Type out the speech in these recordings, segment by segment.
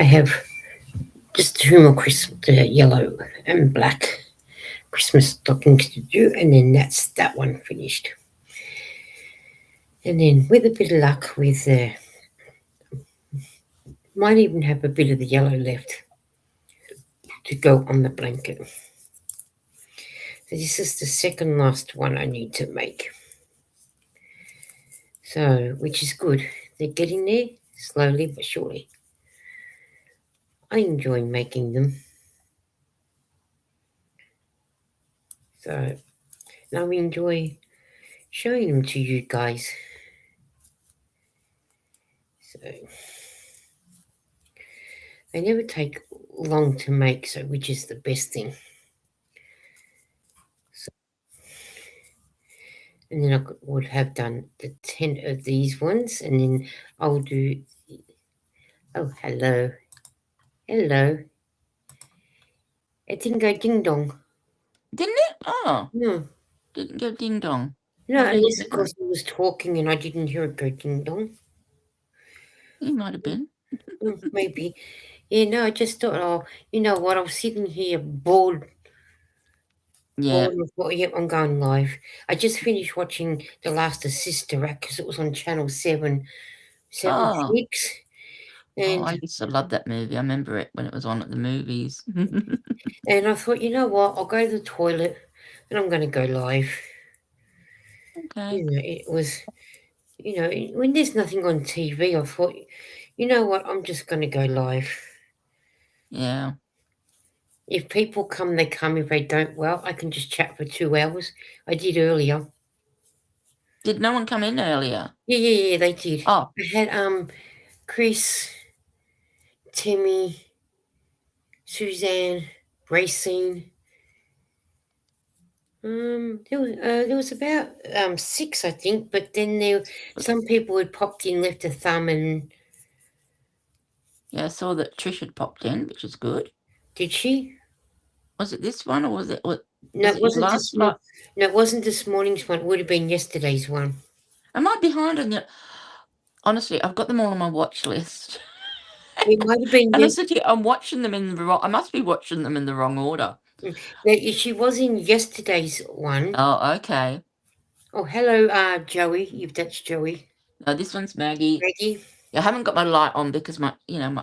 I have just two more yellow and black Christmas stockings to do, and then that's that one finished. And then with a bit of luck, might even have a bit of the yellow left to go on the blanket. So this is the second last one I need to make. So, which is good. They're getting there slowly but surely. I enjoy making them. So, now I enjoy showing them to you guys. So, they never take long to make, so which is the best thing. So, and then I would have done the 10 of these ones, and then I'll do. Oh, hello. Hello. It didn't go ding dong. Didn't it? Oh, No. didn't go ding dong. No, What did unless you of do? course I was talking and I didn't hear it go ding dong. You might have been. Maybe. Yeah, no, I just thought, oh, you know what? I was sitting here bored, Yeah. bored and thought, yeah, I'm going live. I just finished watching The Last of Sister Act because it was on Channel 7, Oh, 6. oh, And I used to love that movie. I remember it when it was on at the movies. and I thought, you know what? I'll go to the toilet and I'm going to go live. Okay. You know, it was, when there's nothing on TV, I thought, you know what? I'm just going to go live. Yeah. If people come, they come. If they don't, well, I can just chat for 2 hours. I did earlier. Did no one come in earlier? Yeah, they did. Oh, I had Chris, Timmy, Suzanne, Racine. There was about 6, I think, but then some people had popped in, left a thumb, and yeah. I saw that Trish had popped in, which is good. did she? Was it this one or was it No, was it it your wasn't last lot? No, it wasn't this morning's one. It would have been yesterday's one. Am I behind on you? Honestly, I've got them all on my watch list. It might have been And I said to you, I'm watching them in the wrong. I must be watching them in the wrong order. no, she was in yesterday's one. Oh, okay. Oh, hello, Joey. If that's Joey. No, this one's Maggie. Maggie. I haven't got my light on because my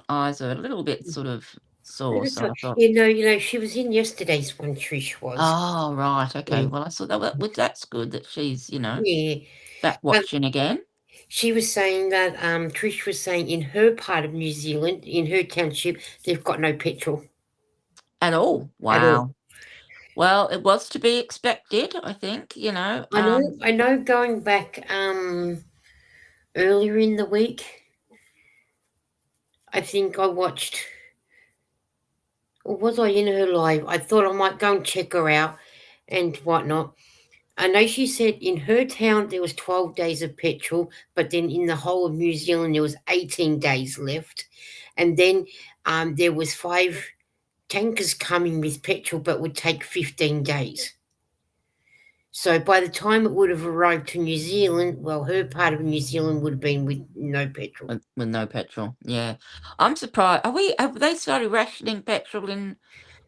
eyes are a little bit sort of No, sore. that's So right. I thought, She was in yesterday's one. Trish was. oh right, okay. Mm, Well, I thought that's good that she's yeah. back Um, watching again. she was saying that Trish was saying in her part of New Zealand, in her township, they've got no petrol At all. at all. Wow. Well, it was to be expected, I think. I know. Going back earlier in the week, I think I watched, or was I in her live? I thought I might go and check her out and whatnot. I know she said in her town there was 12 days of petrol, but then in the whole of New Zealand there was 18 days left, and then there was 5 tankers coming with petrol, but would take 15 days. So by the time it would have arrived to New Zealand, well, her part of New Zealand would have been with no petrol. With no petrol. Yeah. I'm surprised. Have they started rationing petrol in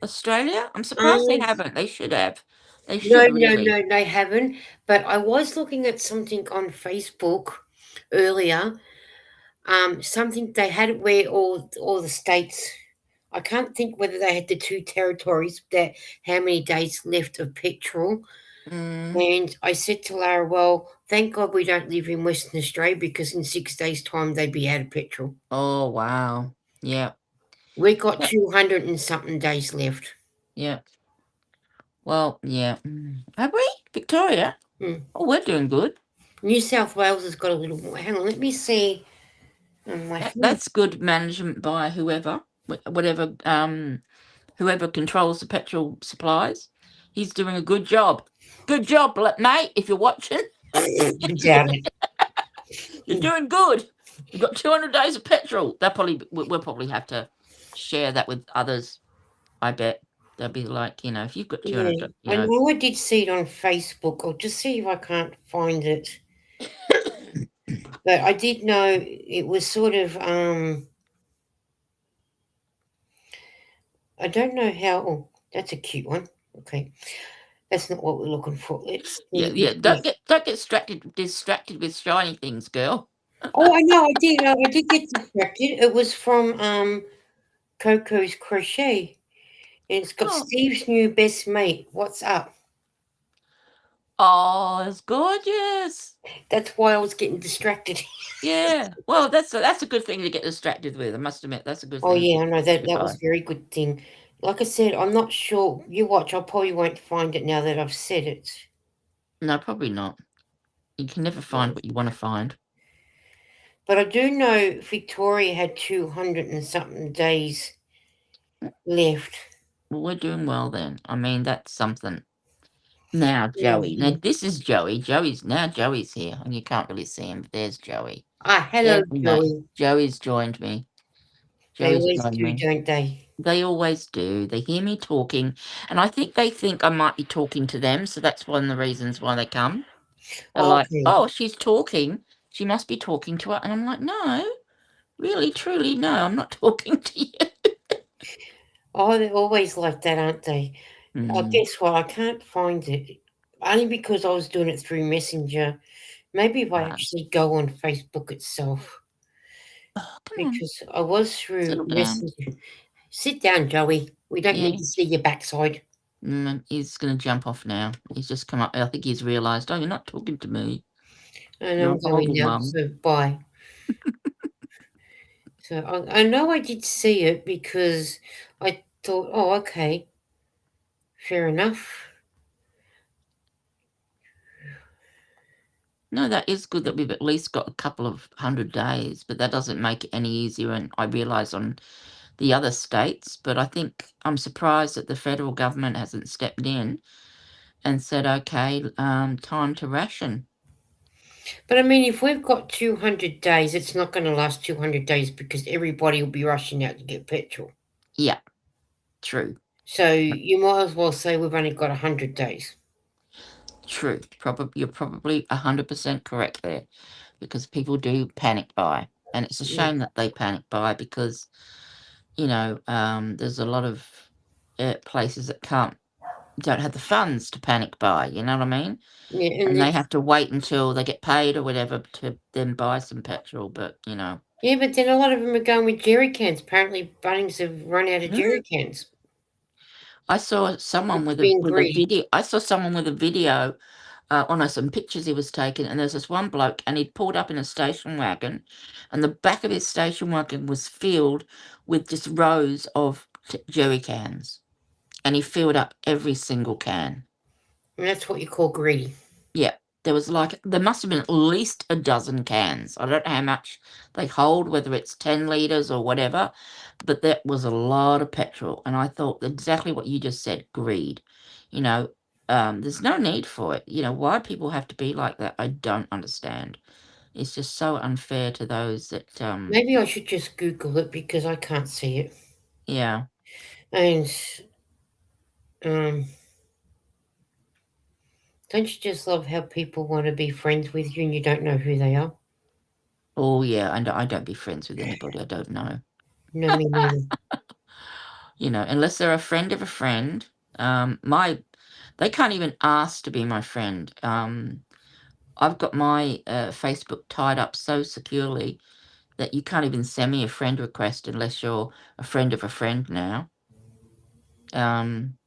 Australia? I'm surprised they Um, haven't. They should have. They no, should no, really. no, they haven't. But I was looking at something on Facebook earlier. Something they had it where all the states. I can't think whether they had the 2 territories that how many days left of petrol. Mm. And I said to Lara, well, thank God we don't live in Western Australia because in 6 days' time they'd be out of petrol. Oh, wow. Yeah. We got Yeah. 200 and something days left. Yeah. Well, yeah. Have we? Victoria? Hmm. Oh, we're doing good. New South Wales has got a little more. Hang on, let me see. On my phone. That's good management by whoever controls the petrol supplies. He's doing a good job. Good job, mate, if you're watching. Doubt it. You're doing good. You've got 200 days of petrol. We'll probably have to share that with others. I bet they'll be like, if you've got Yeah, 200, I know I did see it on Facebook. I'll just see if I can't find it. But I did know it was sort of I don't know how. Oh, that's a cute one. Okay, that's not what we're looking for. Let's Yeah, see. yeah. Don't get distracted with shiny things, girl. Oh, I know. I did. I did get distracted. It was from Coco's Crochet, and it's got Oh, Steve's new best mate. What's up? oh, it's gorgeous. That's why I was getting distracted. Yeah. Well, that's a good thing to get distracted with. I must admit, that's a good Oh thing to yeah, get I know distracted that by. was a very good thing. Like I said, I'm not sure. You watch. I probably won't find it now that I've said it. No, probably not. You can never find what you want to find. But I do know Victoria had 200 and something days left. Well, we're doing well then. I mean, that's something. Now, Yeah, Joey. Now, yeah. this is Joey. Joey's here, and you can't really see him, but there's Joey. Ah, hello, There's my mate. Joey. Joey's joined me. They Joey's always joined do, me. don't they? They always do. They hear me talking, and I think they think I might be talking to them, so that's one of the reasons why they come. They're Oh, like, okay. "Oh, she's talking. She must be talking to her." And I'm like, "No, really, truly, no, I'm not talking to you." Oh, they're always like that, aren't they? Mm, Guess what? I can't find it. Only because I was doing it through Messenger. Maybe if I right. actually go on Facebook itself. Oh, come on, Because I was through settle down. Messenger. Sit down, Joey. We don't need Yeah. to see your backside. He's gonna jump off now. He's just come up. I think he's realised. Oh, you're not talking to me. And You're I'm a going horrible now, mum. so bye. So I know I did see it because I thought, oh, okay, fair enough. No, that is good that we've at least got a couple of 100 days, but that doesn't make it any easier. And I realise on the other states, but I think I'm surprised that the federal government hasn't stepped in and said, okay, time to ration. But I mean, if we've got 200 days, it's not going to last 200 days because everybody will be rushing out to get petrol. Yeah, true, So you might as well say we've only got 100 days. true. You're probably 100% correct there because people do panic buy. And it's a Yeah, shame that they panic buy because, there's a lot of places that don't have the funds to panic buy, you know what I mean? yeah, and And they it's, have to wait until they get paid or whatever to then buy some petrol, but, yeah, but then a lot of them are going with jerry cans. Apparently, Bunnings have run out of jerry Mm. cans. I saw someone It's with a being with a greedy. video. I saw someone with a video, on some pictures he was taking, and there's this one bloke, and he'd pulled up in a station wagon, and the back of his station wagon was filled with just rows of jerry cans, and he filled up every single can. And that's what you call greedy. Yeah, there must have been at least a dozen cans. I don't know how much they hold, whether it's 10 litres or whatever, but that was a lot of petrol. And I thought exactly what you just said, greed. You know, there's no need for it. Why people have to be like that, I don't understand. It's just so unfair to those that, Maybe I should just Google it because I can't see it. yeah. And um, don't you just love how people want to be friends with you and you don't know who they are? Oh, yeah, and I don't be friends with anybody I don't know. No, me neither. Unless they're a friend of a friend. They can't even ask to be my friend. I've got my Facebook tied up so securely that you can't even send me a friend request unless you're a friend of a friend now.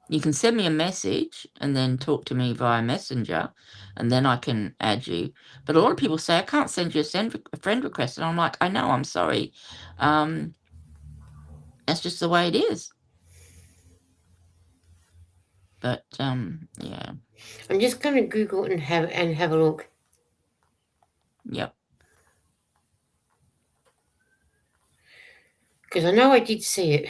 You can send me a message and then talk to me via Messenger, and then I can add you. But a lot of people say I can't send you a friend request, and I'm like, I know, I'm sorry. Um, that's just the way it is. But yeah, I'm just going to Google and have a look yep. because I know I did see it.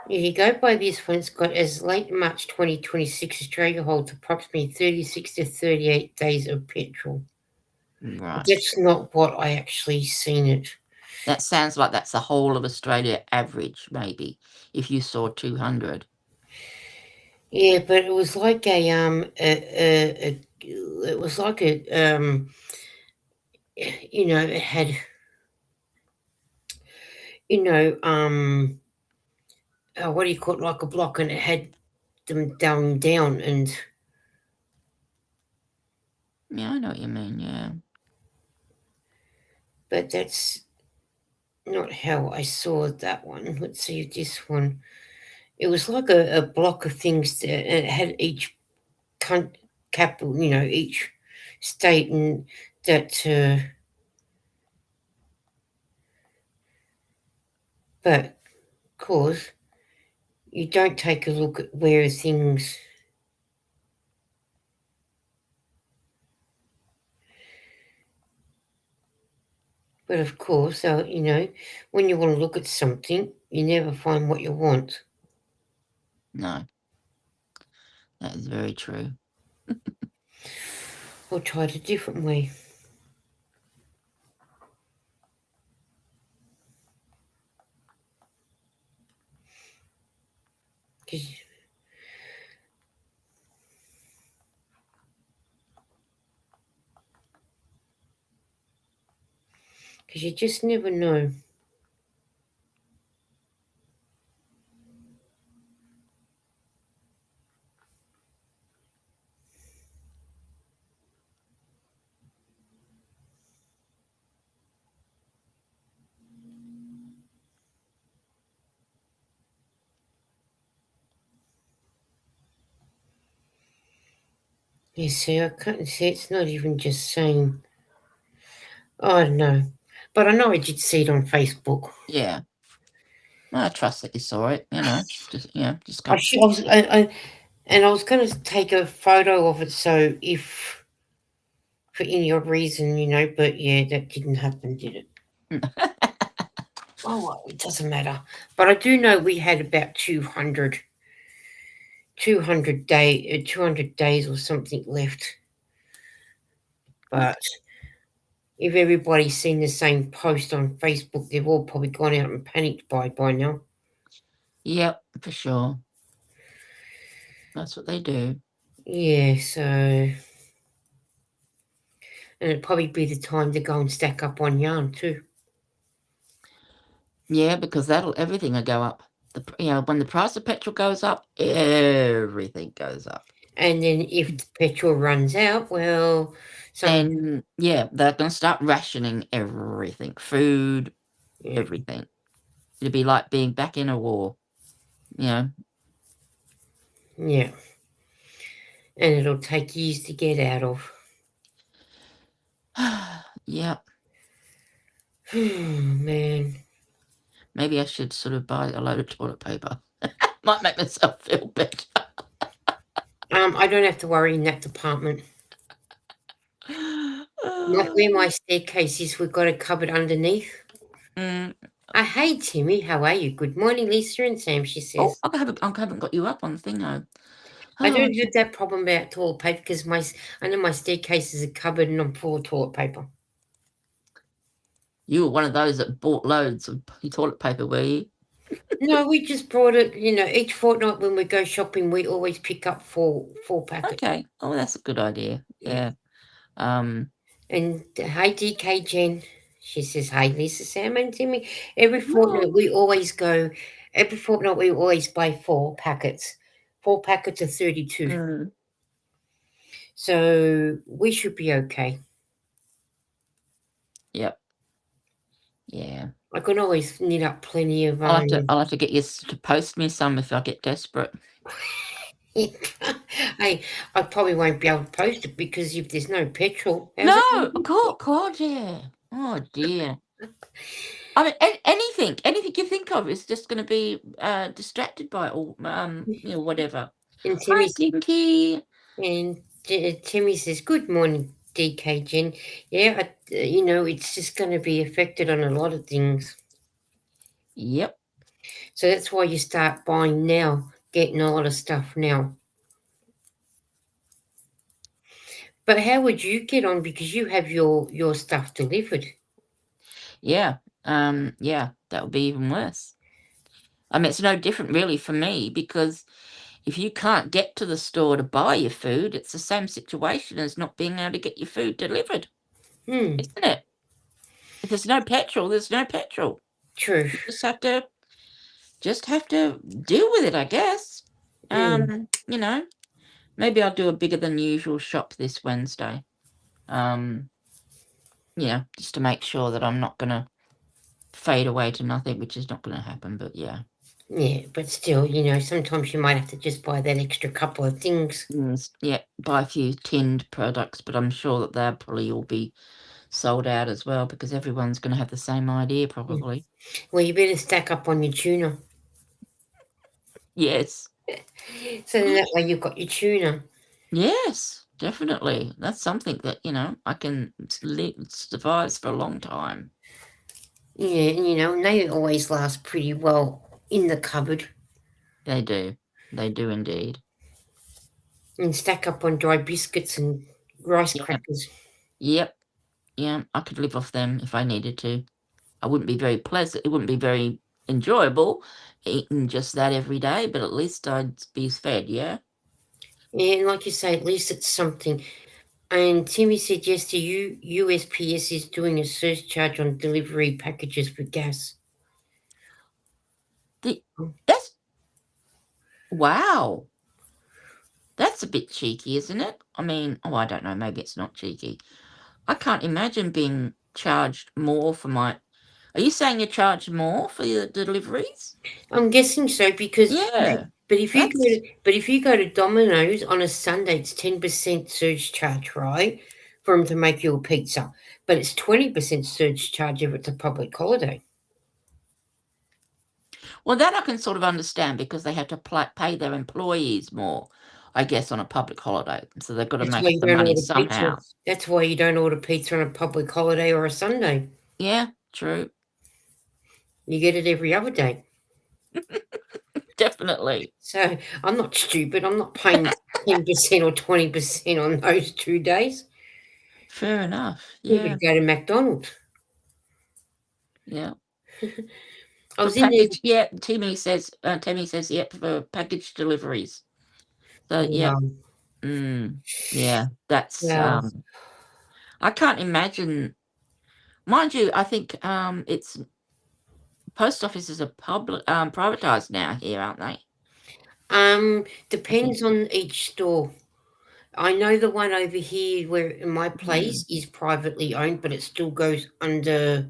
If you go by this one, it's got as late March 2026, Australia holds approximately 36 to 38 days of petrol. But Right. that's not what I actually seen it. That sounds like that's the whole of Australia average, maybe, if you saw 200. Yeah, but it was like it was like it had, you know, what do you call it, like a block, and it had them down, and Yeah, I know what you mean. Yeah. but that's not how I saw that one. Let's see this one. It was like a block of things that, and it had each capital, each state, and that. But of course, you don't take a look at where things. But of course, when you want to look at something, you never find what you want. No, that is very true. Or try it a different way. Because you just never know. You see, I can't see, it's not even just saying, oh, I don't know. But I know I did see it on Facebook. Yeah. Well, I trust that you saw it. Just I, come. should, I, was, and I was going to take a photo of it, so if for any odd reason, but yeah, that didn't happen, did it? Oh, well, it doesn't matter. But I do know we had about 200 days or something left. But if everybody's seen the same post on Facebook, they've all probably gone out and panicked by now. Yep, for sure. That's what they do. Yeah, so and it'd probably be the time to go and stack up on yarn too. Yeah, because everything will go up. When the price of petrol goes up, everything goes up. And then if the petrol runs out, well, Then yeah, they're gonna start rationing everything, food, yeah, everything. It'd be like being back in a war. You know. yeah, and it'll take years to get out of. Yeah. Man, Maybe I should sort of buy a load of toilet paper. Might make myself feel better. I don't have to worry in that department. Like where my staircase is, we've got a cupboard underneath. Mm. Hey, Timmy, how are you? Good morning, Lisa and Sam, she Oh, says. I haven't got you up on the thing though. I Oh, don't have that problem about toilet paper because under my staircase is a cupboard and I'm full of toilet paper. you were one of those that bought loads of toilet paper, were you? No, we just brought it. Each fortnight when we go shopping, we always pick up four packets. Okay. Oh, that's a good idea. Yeah. Yeah. Um. And hey, DK Jen, she says, hey, Lisa, Sam, and Timmy. Every No. fortnight we always go. Every fortnight we always buy four packets. 4 packets of 32. Mm, So we should be okay. yep. Yeah. I can always knit up plenty of I'll have to get you to post me some if I get desperate. Hey, I probably won't be able to post it because if there's no petrol, how's it No, going to God, yeah. Oh dear. I mean, anything you think of is just going to be distracted by it all. Whatever. And Hi, Dinky. Timmy says, "Good morning, DK Jen. Yeah, it's just going to be affected on a lot of things. Yep. So that's why you start buying now, getting a lot of stuff now. But how would you get on because you have your stuff delivered? Yeah. Yeah. That would be even worse. I mean, it's no different really for me because if you can't get to the store to buy your food, it's the same situation as not being able to get your food delivered, Hmm. isn't it? If there's no petrol, there's no petrol. True. You just have to deal with it, I guess. Hmm. You know, maybe I'll do a bigger than usual shop this Wednesday. Um, just to make sure that I'm not gonna fade away to nothing, which is not gonna happen, but yeah. Yeah, but still, sometimes you might have to just buy that extra couple of things. Yeah, buy a few tinned products, but I'm sure that they'll probably all be sold out as well because everyone's gonna have the same idea Mm. probably. Well, you better stack up on your tuna. Yes. So then that way you've got your tuna. Yes, definitely. That's something that, I can survive for a long time. Yeah, and they always last pretty well in the cupboard. They do. They do indeed. And stack up on dry biscuits and rice Yeah. crackers. Yep. Yeah, I could live off them if I needed to. I wouldn't be very pleasant. It wouldn't be very enjoyable eating just that every day, but at least I'd be fed, yeah? Yeah, and like you say, at least it's something. And Timmy said yesterday, USPS is doing a surcharge on delivery packages for gas. The that's wow. That's a bit cheeky, isn't it? I mean, I don't know, maybe it's not cheeky. I can't imagine being charged more for my Are you saying you're charged more for your deliveries? I'm guessing so because, Yeah. but if you go That's to, but if you go to Domino's on a Sunday, it's 10% surge charge, right, for them to make you a pizza. But it's 20% surge charge if it's a public holiday. Well, that I can sort of understand because they have to pay their employees more, I guess, on a public holiday. So they've got to That's make why up you the don't money order pizza. somehow. That's why you don't order pizza on a public holiday or a Sunday. Yeah, true. You get it every other day. Definitely. So I'm not stupid. I'm not paying 10% or 20% on those 2 days. Fair enough. Cheaper to Yeah. go to McDonald's. Yeah. I For was in there. package, Timmy says, yep, for package deliveries. So, yep. Wow. Yeah, that's, Wow. I can't imagine, mind you, I think, it's post offices are privatized now here, aren't they? I think Depends on each store. I know the one over here where in my Hmm. place is privately owned, but it still goes under.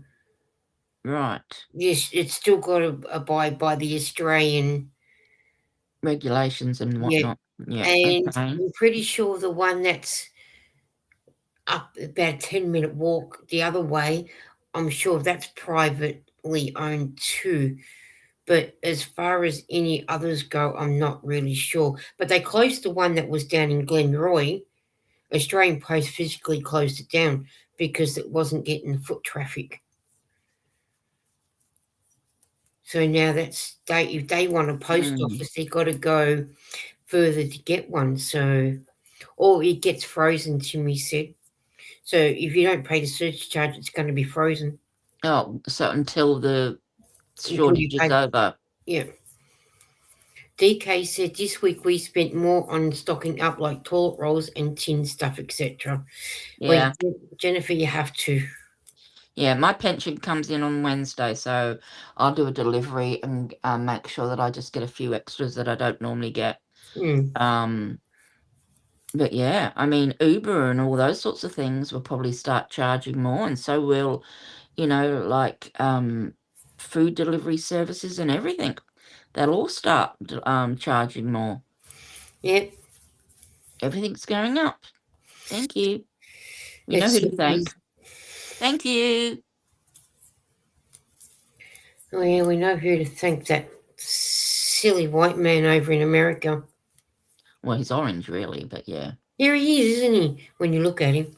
Right. Yes, it's still got to abide by the Australian. Regulations and Yeah, whatnot. Yeah, and okay. I'm pretty sure the one that's up about a 10-minute walk the other way, I'm sure that's privately owned too. But as far as any others go, I'm not really sure. But they closed the one that was down in Glenroy. Australian Post physically closed it down because it wasn't getting the foot traffic. So now that's if they want a post Mm. office, they've got to go further to get one. So, or it gets frozen, Timmy said. So if you don't pay the surge charge, it's going to be frozen Oh, so until the until you shortage is pay. over. Yeah. DK said this week we spent more on stocking up like toilet rolls and tin stuff, etc. Well, Yeah. Jennifer, you have to. Yeah, my pension comes in on Wednesday, so I'll do a delivery and make sure that I just get a few extras that I don't normally get. Mm, Um, but yeah, I mean, Uber and all those sorts of things will probably start charging more, and so will, like food delivery services and everything. They'll all start charging more. yep, Everything's going up. Thank you. You it know who to certainly thank. is. Thank you. Oh, yeah, we know who to thank that silly white man over in America. Well, he's orange, really, but yeah. Here he is, isn't he? When you look at him.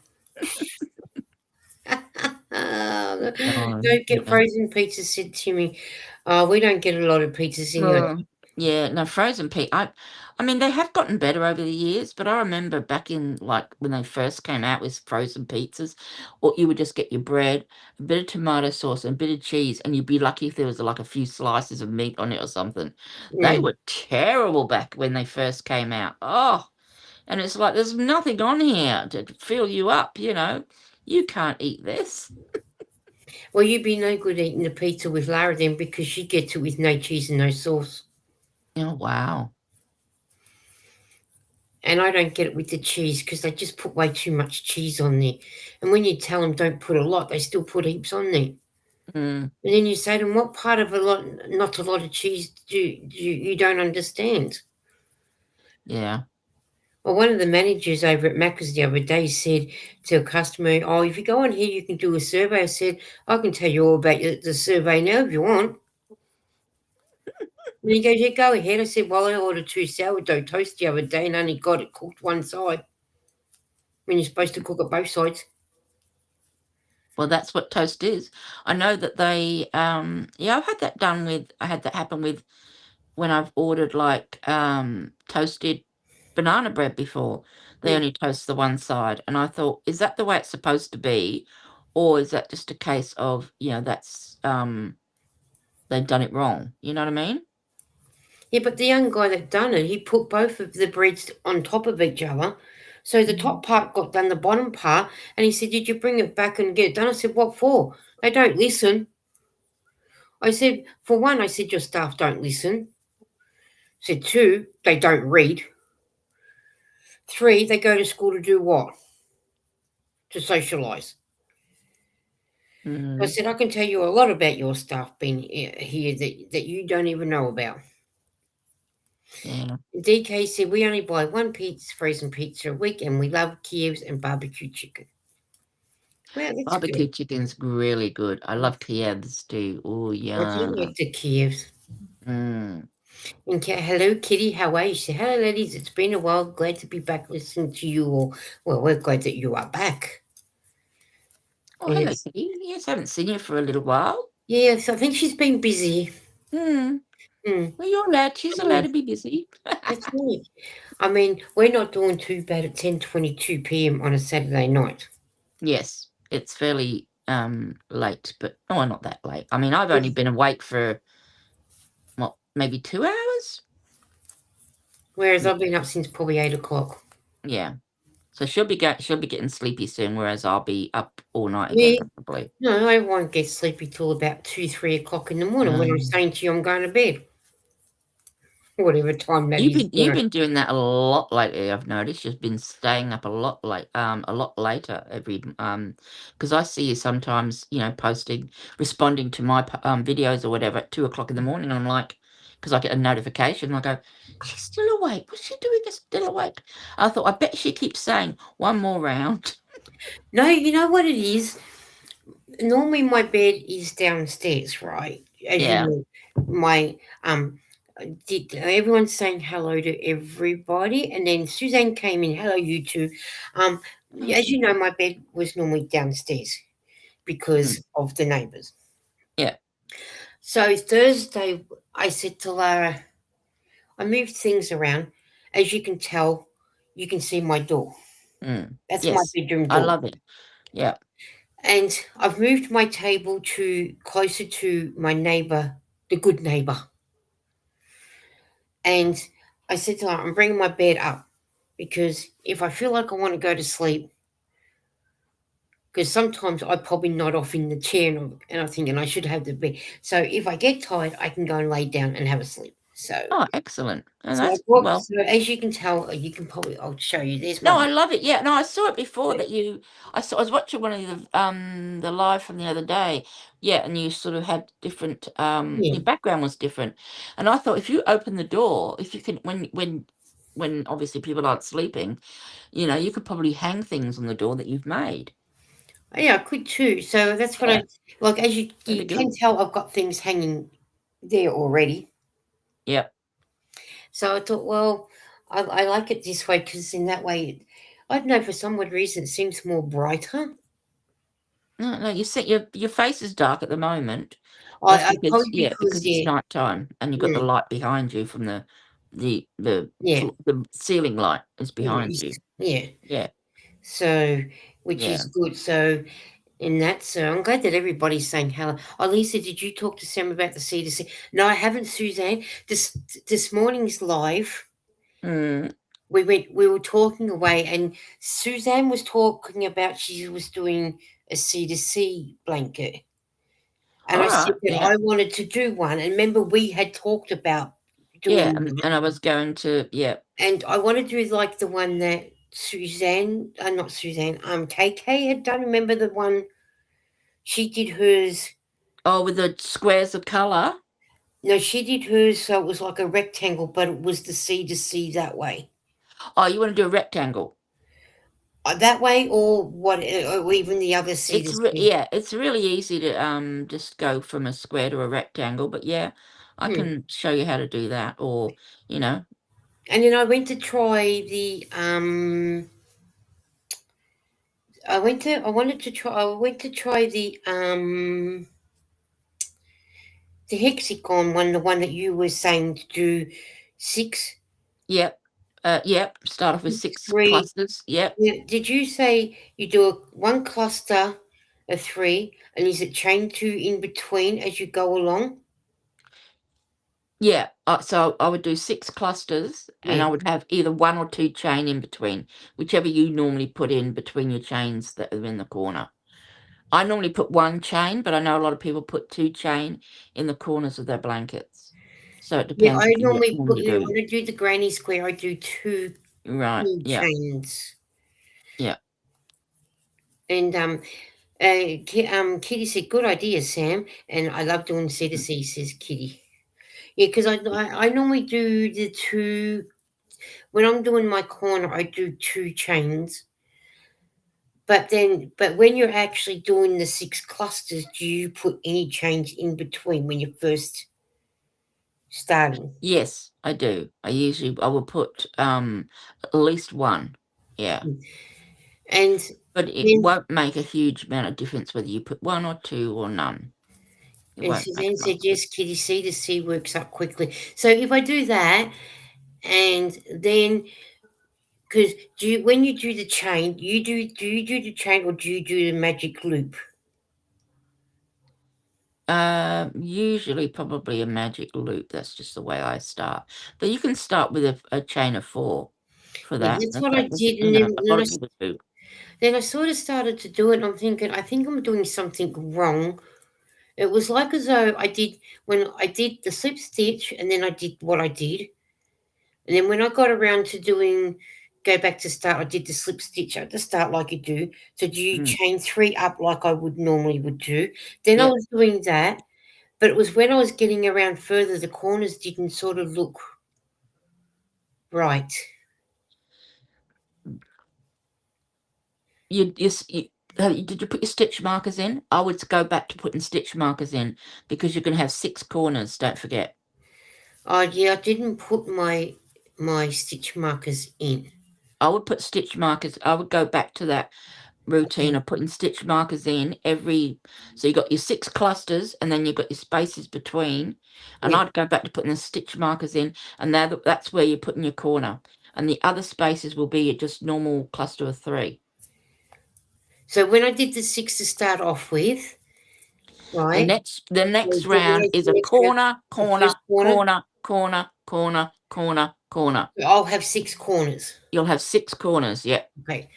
Oh, Don't get yeah. frozen pizzas, said Timmy. We don't get a lot of pizzas anyway. No. Yeah, no, frozen pizza. I mean, they have gotten better over the years, but I remember back in like when they first came out with frozen pizzas, or you would just get your bread, a bit of tomato sauce, and a bit of cheese, and you'd be lucky if there was like a few slices of meat on it or something. They Mm. were terrible back when they first came out. Oh, and it's like there's nothing on here to fill you up, you know. You can't eat this. Well, you'd be no good eating the pizza with Lara then because she gets it with no cheese and no sauce. Oh, wow. And I don't get it with the cheese because they just put way too much cheese on there. And when you tell them don't put a lot, they still put heaps on there. Mm, And then you say to them, what part of a lot, not a lot of cheese you don't understand? yeah. Well, one of the managers over at Macca's the other day said to a customer, oh, if you go on here, you can do a survey. I said, I can tell you all about the survey now if you want. And he goes, yeah, go ahead. I said, well, I ordered 2 sourdough toast the other day and only got it cooked one side when you're supposed to cook it both sides. Well, that's what toast is. I know that they, yeah, I had that happen with when I've ordered like toasted banana bread before. They Mm. only toast the one side. And I thought, is that the way it's supposed to be? Or is that just a case of, that's, they've done it wrong? You know what I mean? Yeah, but the young guy that done it, he put both of the breads on top of each other. So the Mm. top part got done, the bottom part, and he said, did you bring it back and get it done? I said, what for? They don't listen. I said, for one, I said, your staff don't listen. I said, two, they don't read. Three, they go to school to do what? To socialise. I Mm, said, I can tell you a lot about your staff being here that you don't even know about. yeah. DK said, we only buy one pizza, frozen pizza a week, and we love Kiev's and barbecue chicken. Well, that's good. Barbecue chicken's really good. I love Kiev's too. Oh, I do yeah. like the Kiev's. Mm, And hello, Kitty. How are you? She said, hello, ladies. It's been a while. Glad to be back listening to you all. Well, we're glad that you are back. Oh, hello, Yes. Kitty. Yes, haven't seen you for a little while. Yes, I think she's been busy. Hmm. Hmm. Well, you're allowed. She's allowed to be busy. That's right. I mean, we're not doing too bad at 10:22 p.m. on a Saturday night. Yes, it's fairly late, but oh, not that late. I mean, I've only been awake for what, maybe 2 hours? Whereas Yeah. I've been up since probably 8 o'clock. Yeah. So she'll be getting sleepy soon, whereas I'll be up all night again Yeah. probably. No, I won't get sleepy till about 2, 3 o'clock in the morning when I'm Um, saying to you I'm going to bed. Whatever time that you've is, been you've been doing that a lot lately, I've noticed. You've been staying up a lot later because I see you sometimes, posting, responding to my videos or whatever at 2 o'clock in the morning. And I'm like, because I get a notification, I go, she's still awake. What's she doing? Is still awake? I thought, I bet she keeps saying one more round. No, you know what it is? Normally my bed is downstairs, right? As you Yeah. know, my did everyone's saying hello to everybody, and then Suzanne came in. Hello, you two. Um, as you know, my bed was normally downstairs because Mm, of the neighbours. yeah. So Thursday, I said to Lara, I moved things around. As you can tell, you can see my door. Mm, That's my yes. bedroom I door. love it. Yeah. And I've moved my table to closer to my neighbour, the good neighbour. And I said to her, I'm bringing my bed up because if I feel like I want to go to sleep, because sometimes I probably nod off in the chair and I'm thinking I should have the bed. So if I get tired, I can go and lay down and have a sleep. So, Oh, excellent. And so I that's brought, well. so as you can tell, you can probably, I'll show you. There's my No, I bed. love it. Yeah, no, I saw it before that I was watching one of the live from the other day. Yeah, and you sort of had different Yeah. your background was different. And I thought if you open the door, if you can when obviously people aren't sleeping, you could probably hang things on the door that you've made. Yeah, I could too. So that's what I Yeah, like. As you really can good. tell, I've got things hanging there already. Yeah. So I thought, well, I like it this way because in that way, I don't know, for some odd reason, it seems more brighter. No, no, you see your face is dark at the moment. That's I because, probably yeah, because because it's yeah, nighttime and you've got the yeah, light behind you from yeah, the ceiling light is behind yes, you. yeah. Yeah, So, which yeah. is good. So, in that, so I'm glad that everybody's saying hello. Oh, Lisa, did you talk to Sam about the C2C? No, I haven't, Suzanne. This morning's live. Mm. We were talking away, and Suzanne was talking about she was doing a C2C blanket, and I said Alright, that yeah. I wanted to do one. And remember, we had talked about Yeah, doing that, and I was going to, yeah. and I want to do like the one that Suzanne, not Suzanne, KK had done. Remember the one she did hers? Oh, with the squares of colour? No, she did hers so it was like a rectangle, but it was the C to C that way. Oh, you wanna do a rectangle? That way, or what, or even the other C to C. Yeah, it's really easy to, just go from a square to a rectangle, but yeah, I Hmm. can show you how to do that or, you know. And then I went to try I went to try the hexagon one, the one that you were saying to do six, Yep. Yep, start off with 6 three. clusters, yep. Yeah, did you say you do one cluster of three, and is it chain two in between as you go along? Yeah, so I would do 6 clusters, and Yeah. I would have either 1 or 2 chain in between, whichever you normally put in between your chains that are in the corner. I normally put 1 chain, but I know a lot of people put 2 chain in the corners of their blankets. So it Yeah, depends I what you normally want put, to do. when I do the granny square, I do Right, two yeah, chains. yeah. And Kitty said, "Good idea, Sam." And I love doing C to C, says Kitty. Yeah, because I normally do the two when I'm doing my corner. I do two chains, but when you're actually doing the six clusters, do you put any chains in between when you're first starting? Yes, I do. I will put, at least 1. Yeah. And But it then won't make a huge amount of difference whether you put 1 or 2 or none. It and won't make Suzanne a lot said, of "Yes, difference. Kitty, C to C works up quickly." So if I do that, and then because when you do the chain, do you do the chain or do you do the magic loop? Usually probably a magic loop, that's just the way I start. But you can start with a chain of 4 for Yeah, that. that's what I That's, did, you and know, a lot of people do. then I sort of started to do it. And I'm thinking, I think I'm doing something wrong. It was like as though I did when I did the slip stitch, and then I did what I did, and then when I got around to doing go back to start, I did the slip stitch at the start like you do. So do you Mm, chain three up like I would normally would do? Then I yep. was doing that, but it was when I was getting around further, the corners didn't sort of look right. You s you did you put your stitch markers in? I would go back to putting stitch markers in because you're gonna have 6 corners, don't forget. Oh yeah, I didn't put my stitch markers in. I would put stitch markers I would go back to that routine Okay. of putting stitch markers in every so you got your 6 clusters and then you've got your spaces between, and Yeah. I'd go back to putting the stitch markers in, and that's where you're putting your corner, and the other spaces will be just normal cluster of 3. So when I did the six to start off with, The right? next the So next the round is a next round, corner, the first corner, corner, corner, corner, corner, corner, corner. I'll have six corners. You'll have 6 corners, yeah. Okay.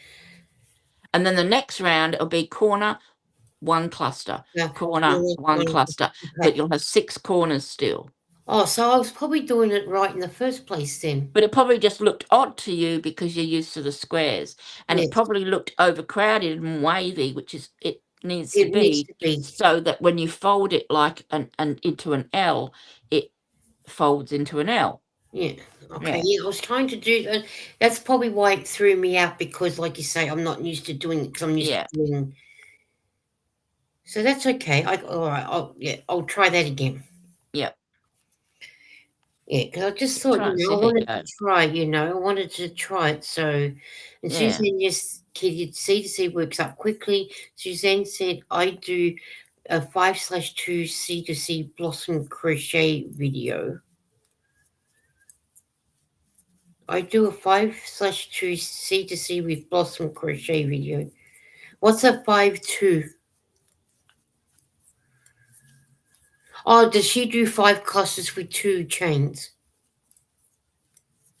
And then the next round it'll be corner, 1 cluster, Now, corner, 1 cluster, but okay. you'll have 6 corners still. Oh, so I was probably doing it right in the first place then. But it probably just looked odd to you because you're used to the squares, and it Yes, probably looked overcrowded and wavy, which is it needs to it needs be, to be. so that when you fold it like an into an L, it folds into an L. Yeah. Okay. Yeah, Yeah, I was trying to do that. That's probably why it threw me out because, like you say, I'm not used to doing it because I'm used to yeah, doing. So that's okay. All right. I'll try that again. yeah. Yeah, because I just thought, Try and I see how you wanted to go. try, I wanted to try it. So, and Yeah. Suzanne, yes, Kitty, C to C works up quickly. Suzanne said, I do. a 5/2 C to C blossom crochet video. I do a 5/2 C to C with blossom crochet video. What's a 5/2? Oh, does she do 5 clusters with 2 chains?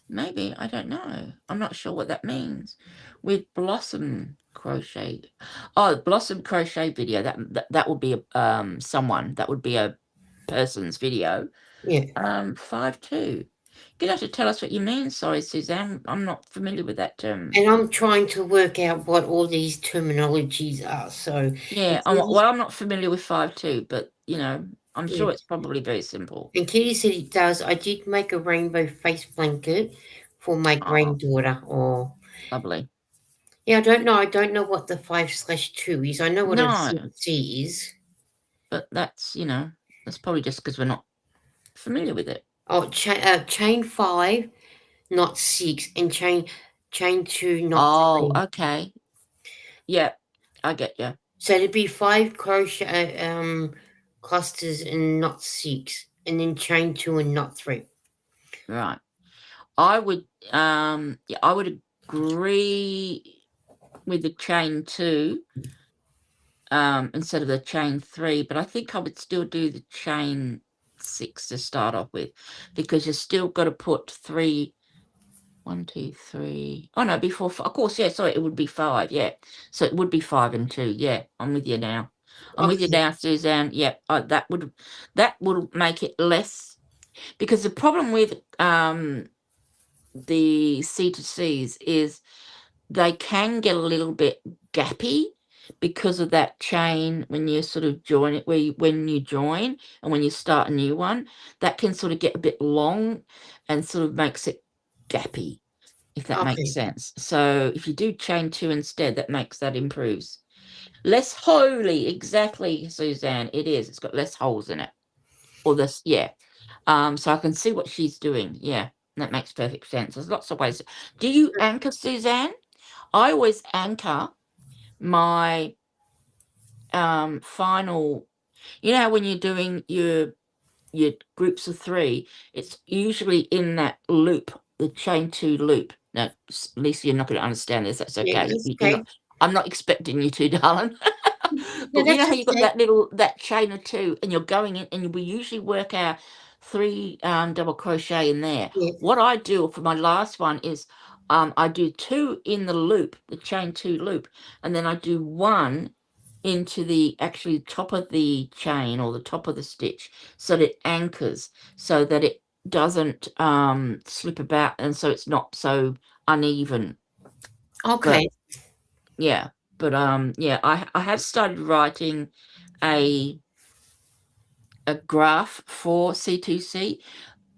Maybe, I don't know. I'm not sure what that means. With blossom crochet. Oh, blossom crochet video. That would be someone. That would be a person's video. Yeah. 5/2. You'd have to tell us what you mean. Sorry, Suzanne. I'm not familiar with that term. And I'm trying to work out what all these terminologies are. So, Yeah. I'm not familiar with 5/2, but I'm yeah. sure it's probably very simple. And Kitty said it does. I did make a rainbow face blanket for my Oh, granddaughter. Or lovely. yeah, I don't know. I don't know what the 5/2 is. I know what a No, C is. but that's probably just because we're not familiar with it. Oh, chain 5, not 6, and chain 2, not Oh, 3. okay. Yeah, I get you. So it'd be 5 crochet clusters and not 6, and then chain 2 and not 3. Right. I would yeah, I would agree with the chain 2 instead of the chain 3, but I think I would still do the chain 6 to start off with, because you still got to put 3 1 2 3. Oh no, before of course, yeah, sorry, it would be 5, yeah. So it would be 5 and 2. Yeah, I'm with you now. I'm with you Okay. now, Suzanne. Yeah, that would make it less, because the problem with the C to Cs is they can get a little bit gappy because of that chain when you sort of join it, when you join and when you start a new one, that can sort of get a bit long and sort of makes it gappy, if that makes Okay. sense. So if you do chain 2 instead, that improves. Less holy, exactly, Suzanne. It is. It's got less holes in it. Or this, yeah. So I can see what she's doing. Yeah, that makes perfect sense. There's lots of ways. Do you anchor, Suzanne? I always anchor my final. You know how when you're doing your groups of 3, it's usually in that loop, the chain 2 loop. Now, Lisa, you're not going to understand this. That's Yeah, okay. that's You're okay. not. I'm not expecting you to, darling. No, But you know that's how you got okay. that chain of 2, and you're going in, and we usually work our 3 double crochet in there. Yeah. What I do for my last one is I do 2 in the loop, the chain 2 loop, and then I do 1 into the actually top of the chain or the top of the stitch, so that it anchors, so that it doesn't slip about, and so it's not so uneven. But Okay. yeah, yeah, I have started writing a graph for C2C,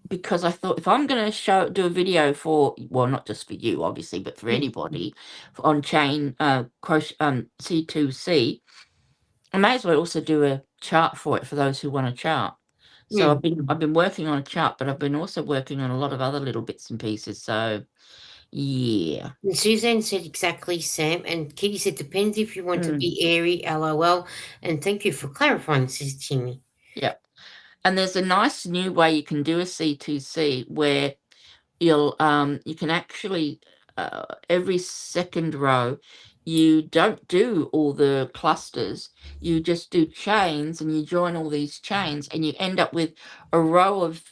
because I thought if I'm going to do a video for, well, not just for you obviously, but for Yeah. anybody on chain crochet C2C, I may as well also do a chart for it for those who want a chart. So Mm. I've been working on a chart, but I've been also working on a lot of other little bits and pieces. So yeah. And Suzanne said exactly, Sam. And Kitty said, depends if you want to Mm, be airy, lol. And thank you for clarifying, says Timmy. yeah. And there's a nice new way you can do a C2C where you can actually every second row, you don't do all the clusters, you just do chains, and you join all these chains, and you end up with a row of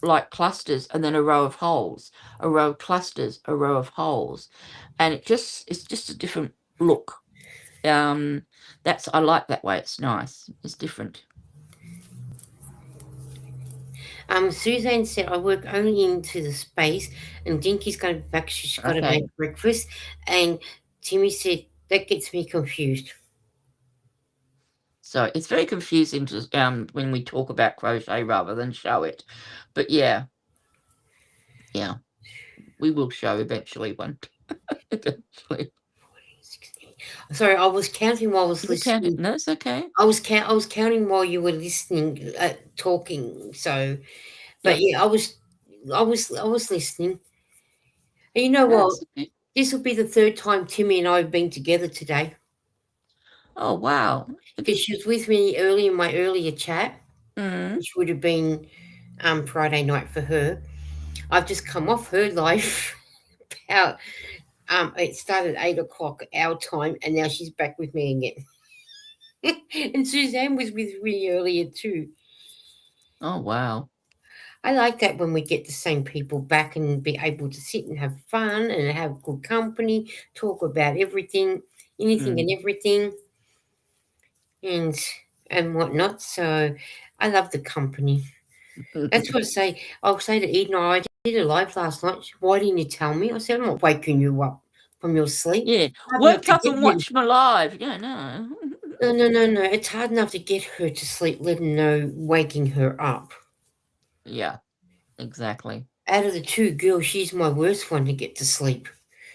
like clusters, and then a row of holes, a row of clusters, a row of holes, and it's just a different look. That's I like that way. It's nice, it's different. Suzanne said, I work only into the space, and Dinky's going to be back. She's got to Okay. make breakfast. And Timmy said, that gets me confused. So it's very confusing to when we talk about crochet rather than show it. But yeah, we will show eventually one. Eventually. Sorry, I was counting while I was You can listening. no, it's okay. I was counting while you were listening, talking. So, but Yep. yeah, I was listening. And you know No, what? it's okay. This will be the third time Timmy and I have been together today. Oh, wow. Have because you she was with me early in my earlier chat, mm, which would have been Friday night for her. I've just come off her live. About it started 8 o'clock our time, and now she's back with me again. And Suzanne was with me earlier too. oh, wow. I like that when we get the same people back and be able to sit and have fun and have good company, talk about everything, anything Mm. and everything, and whatnot. So I love the company. That's what I say. I'll say to Eden, "Oh, I did a live last night. Why didn't you tell me?" I said, "I'm not waking you up from your sleep. Yeah. Hard enough Work to up get and her. watch my live. Yeah, no. No, no, no, no. It's hard enough to get her to sleep, let alone waking her up. Yeah, exactly. Out of the two girls, she's my worst one to get to sleep.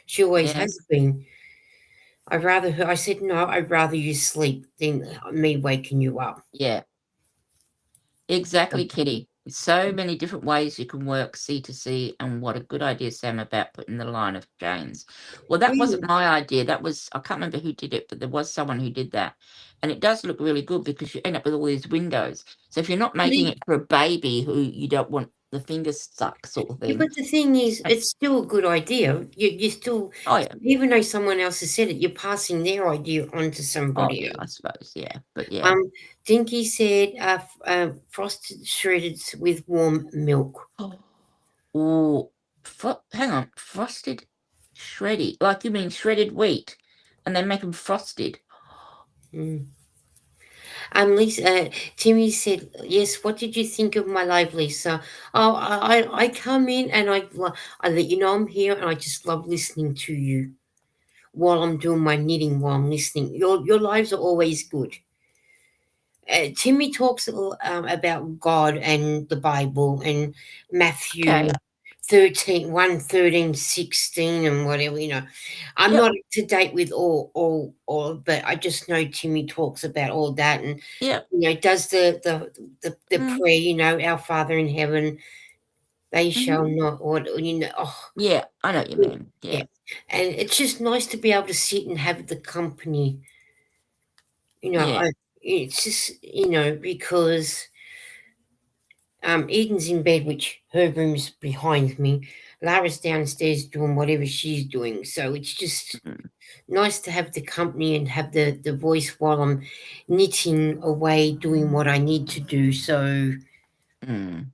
She always Yeah, has been. I'd rather her. I said, no, I'd rather you sleep than me waking you up. yeah. Exactly, Kitty. So many different ways you can work C to C, and what a good idea, Sam, about putting the line of chains. Well, that wasn't Mm. my idea. That was, I can't remember who did it, but there was someone who did that. And it does look really good because you end up with all these windows. So if you're not making it for a baby who you don't want the fingers stuck, sort of Yeah, thing. but the thing is, uh, it's still a good idea. You still, Oh, yeah. even though someone else has said it, you're passing their idea on to Oh, somebody yeah, I else. suppose. Yeah. But yeah. Um, Dinky said, frosted shredded with warm milk. Oh, hang on. Frosted shredded. Like you mean shredded wheat and they make them frosted. Mm. Lisa, Timmy said, yes, what did you think of my live, Lisa? Oh, I come in and I let you know I'm here and I just love listening to you while I'm doing my knitting, while I'm listening. Your lives are always good. Timmy talks about God and the Bible and Matthew Okay. 13, 1, 13, 16, and whatever, I'm Yep. not up to date with all, but I just know Timmy talks about all that, and Yep. does the Mm, prayer, Our Father in heaven, they hmm. shall not, or oh, Yeah, I know what you mean. yeah. Yeah. And it's just nice to be able to sit and have the company, Yeah. it's just, because Eden's in bed, which her room's behind me. Lara's downstairs doing whatever she's doing. So it's just Mm, nice to have the company and have the voice while I'm knitting away, doing what I need to do. So mm,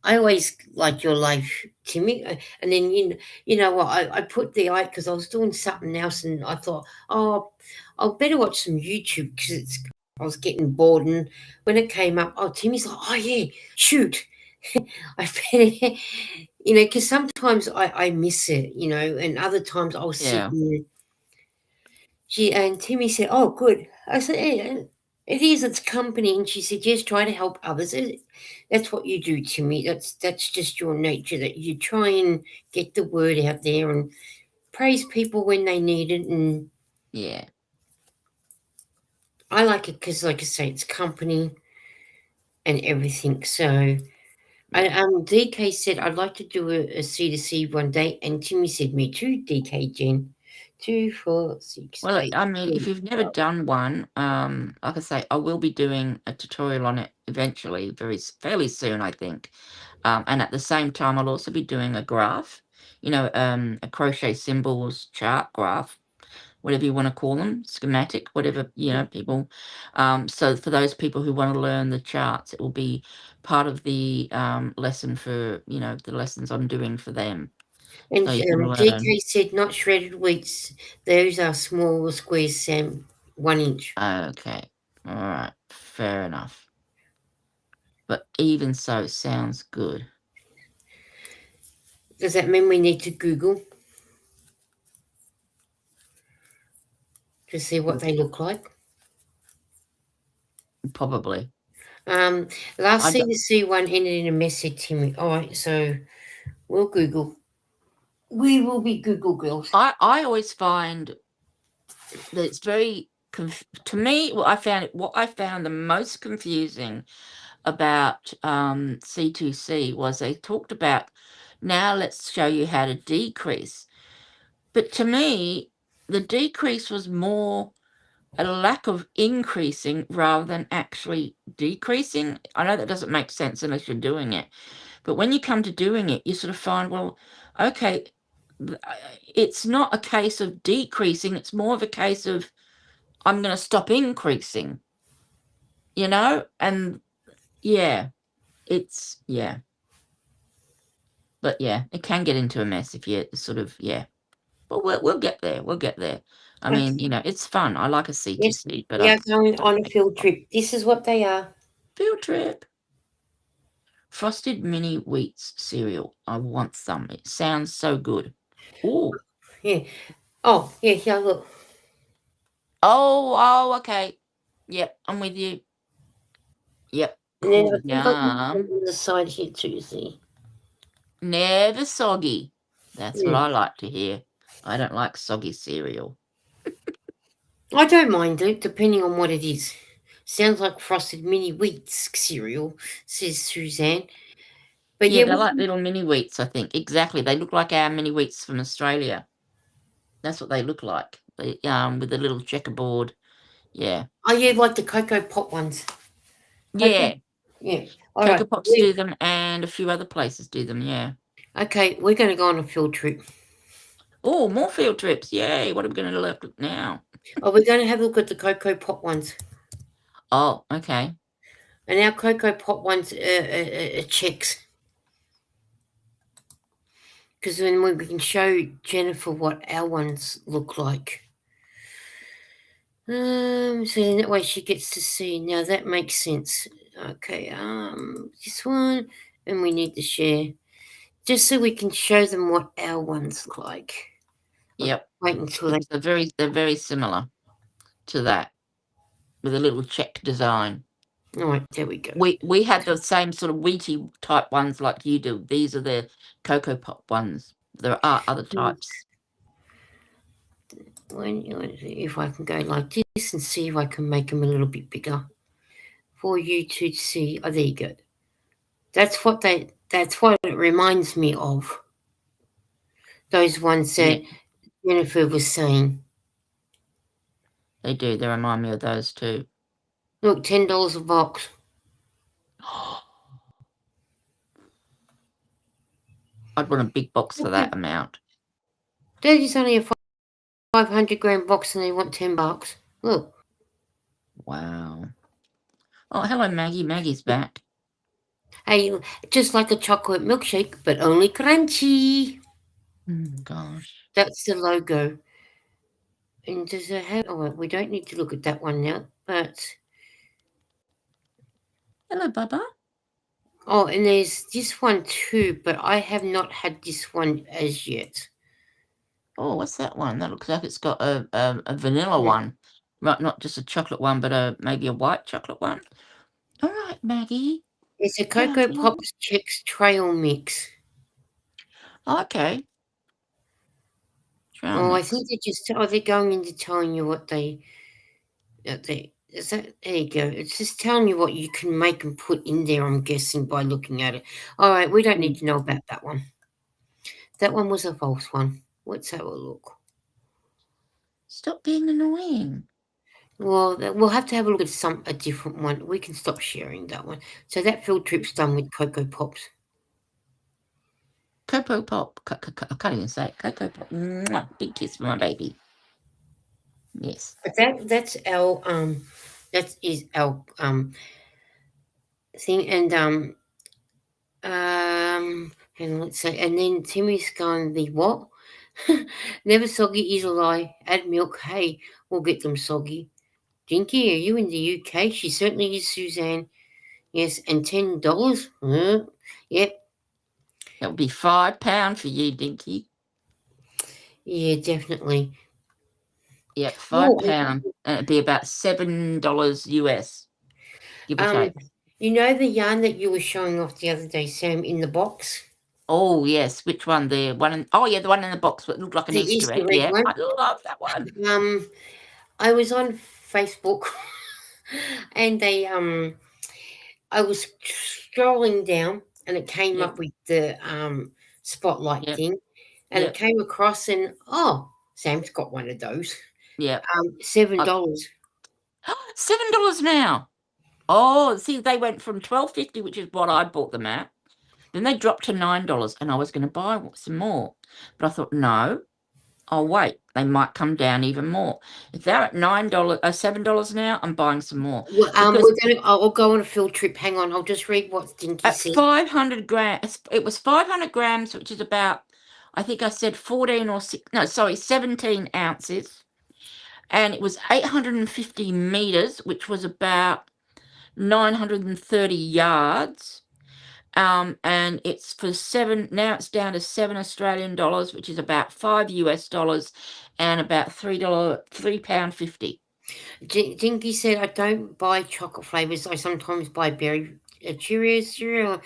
I always like your life, Timmy. And then you know what? I put the eye because I was doing something else, and I thought, oh, I'll better watch some YouTube because I was getting bored. And when it came up, oh, Timmy's like, oh yeah, shoot. I better, because sometimes I miss it, and other times I'll sit yeah. and Timmy said, "Oh, good." I said, "Yeah, it is. It's company." And she said, "Yes, try to help others. That's what you do, Timmy. That's just your nature. That you try and get the word out there and praise people when they need it." And Yeah. I like it because, like I say, it's company and everything. So, Yeah. DK said, "I'd like to do a C to C one day," and Timmy said, "Me too." DK Jen, 2, 4, 6, Well, 8, I mean, if 10, you've never 12. done one, like I say, I will be doing a tutorial on it eventually, fairly soon, I think. And at the same time, I'll also be doing a graph, a crochet symbols chart graph, whatever you want to call them, schematic, whatever, people. So for those people who want to learn the charts, it will be part of the lesson for, the lessons I'm doing for them. And So you can learn. DK said, not shredded wheats. Those are small squares, Sam, 1 inch. Okay. All right. Fair enough. But even so, sounds good. Does that mean we need to Google to see what they look like? Probably. Um, Last I, d- C2C one ended in a message, Timmy. All right, so we'll Google. We will be Google girls. I always find that it's very to me what I found the most confusing about C2C was they talked about, now let's show you how to decrease. But to me, the decrease was more a lack of increasing rather than actually decreasing. I know that doesn't make sense unless you're doing it. But when you come to doing it, you sort of find, well, okay, it's not a case of decreasing. It's more of a case of I'm going to stop increasing, and yeah, yeah. But yeah, it can get into a mess if you sort of, yeah. But we'll get there. We'll get there. I Okay. mean, it's fun. I like a Yes, CTC, but we I are going on a field trip. This is what they are. field trip. Frosted mini wheats cereal. I want some. It sounds so good. Ooh. Yeah. Oh, yeah, yeah, look. Oh, okay. Yep, I'm with you. Yep. And then I Cool. think I'll put them Yum. on the side here too, see. Never soggy. That's what Yeah. I like to hear. I don't like soggy cereal. I don't mind it, depending on what it is. Sounds like frosted mini wheats cereal, says Suzanne. But Yeah, yeah, they're like little mini wheats, I think. Exactly. They look like our mini wheats from Australia. That's what they look like. They, with the little checkerboard. Yeah. oh yeah, like the Cocoa Pop ones. Cocoa, Yeah. yeah. All Cocoa right. Pops do them and a few other places do them, yeah. Okay, we're going to go on a field trip. Oh, more field trips. Yay. What are we going to look at now? Oh, we're going to have a look at the Cocoa Pop ones. Oh, okay. And our Cocoa Pop ones are checks. Because then we can show Jennifer what our ones look like. So then that way she gets to see. Now that makes sense. Okay, this one, and we need to share. Just so we can show them what our ones look like. Yep. Wait until they. Yes, they're very similar to that with a little check design. All right, there we go. We had the same sort of wheaty type ones like you do. These are the Cocoa Pop ones. There are other types. If I can go like this and see if I can make them a little bit bigger for you to see. Oh, there you go. That's what it reminds me of. Those ones Yeah, that Jennifer was saying. they do. They remind me of those too. Look, $10 a box. I'd want a big box for that amount. That is only a 500-gram box, and they want $10. Look. Wow. Oh, hello, Maggie. Maggie's back. Hey, just like a chocolate milkshake, but only crunchy. Gosh. That's the logo. And does it have? Oh, well, we don't need to look at that one now. But Hello, Bubba. oh, and there's this one too. But I have not had this one as yet. Oh, what's that one? That looks like it's got a vanilla Yeah. one. Right, not just a chocolate one, but maybe a white chocolate one. All right, Maggie. It's a Hello, Cocoa hello. Pops Chex Trail Mix. Oh, okay. Trail Oh, I mix. think they're going into telling you what is that, there you go. It's just telling you what you can make and put in there, I'm guessing, by looking at it. All right, we don't need to know about that one. That one was a false one. Let's have a look. Stop being annoying. Well, we'll have to have a look at a different one. We can stop sharing that one. So that field trip's done with Cocoa Pops. Cocoa Pop. I can't even say it. Cocoa Pop. Mwah. Big kiss for my baby. Yes. But that's our that is our thing, and and let's say, and then Timmy's going, the what? Never soggy is a lie. Add milk. Hey, we'll get them soggy. Dinky, are you in the UK? She certainly is, Suzanne. Yes, and $10. Yep. That would be £5 for you, Dinky. Yeah, definitely. Yep, Oh, £5. And it'd be about $7 US. Give or take. you know the yarn that you were showing off the other day, Sam, in the box? Oh, yes. Which one? The one in, oh, yeah, the one in the box that looked like an The Easter egg. Easter egg Yeah, one. I love that one. I was on Facebook and I was scrolling down and it came Yep, up with the spotlight yep, thing, and it yep, came across, and Sam's got one of those. yep. $7. $7 now. Oh, see, they went from $12.50, which is what I bought them at. Then they dropped to $9, and I was going to buy some more. But I thought, no, I'll wait. They might come down even more. If they're at $9, $7 now, I'm buying some more. Well, Because I'll go on a field trip. Hang on, I'll just read what Dinky at said. 500 grams, it was 500 grams, which is about, I think I said 17 ounces. And it was 850 meters, which was about 930 yards. And it's for now it's down to $7 Australian, which is about $5 and about £3.50. Dinky said, I don't buy chocolate flavors. I sometimes buy berry Cheerios cereal.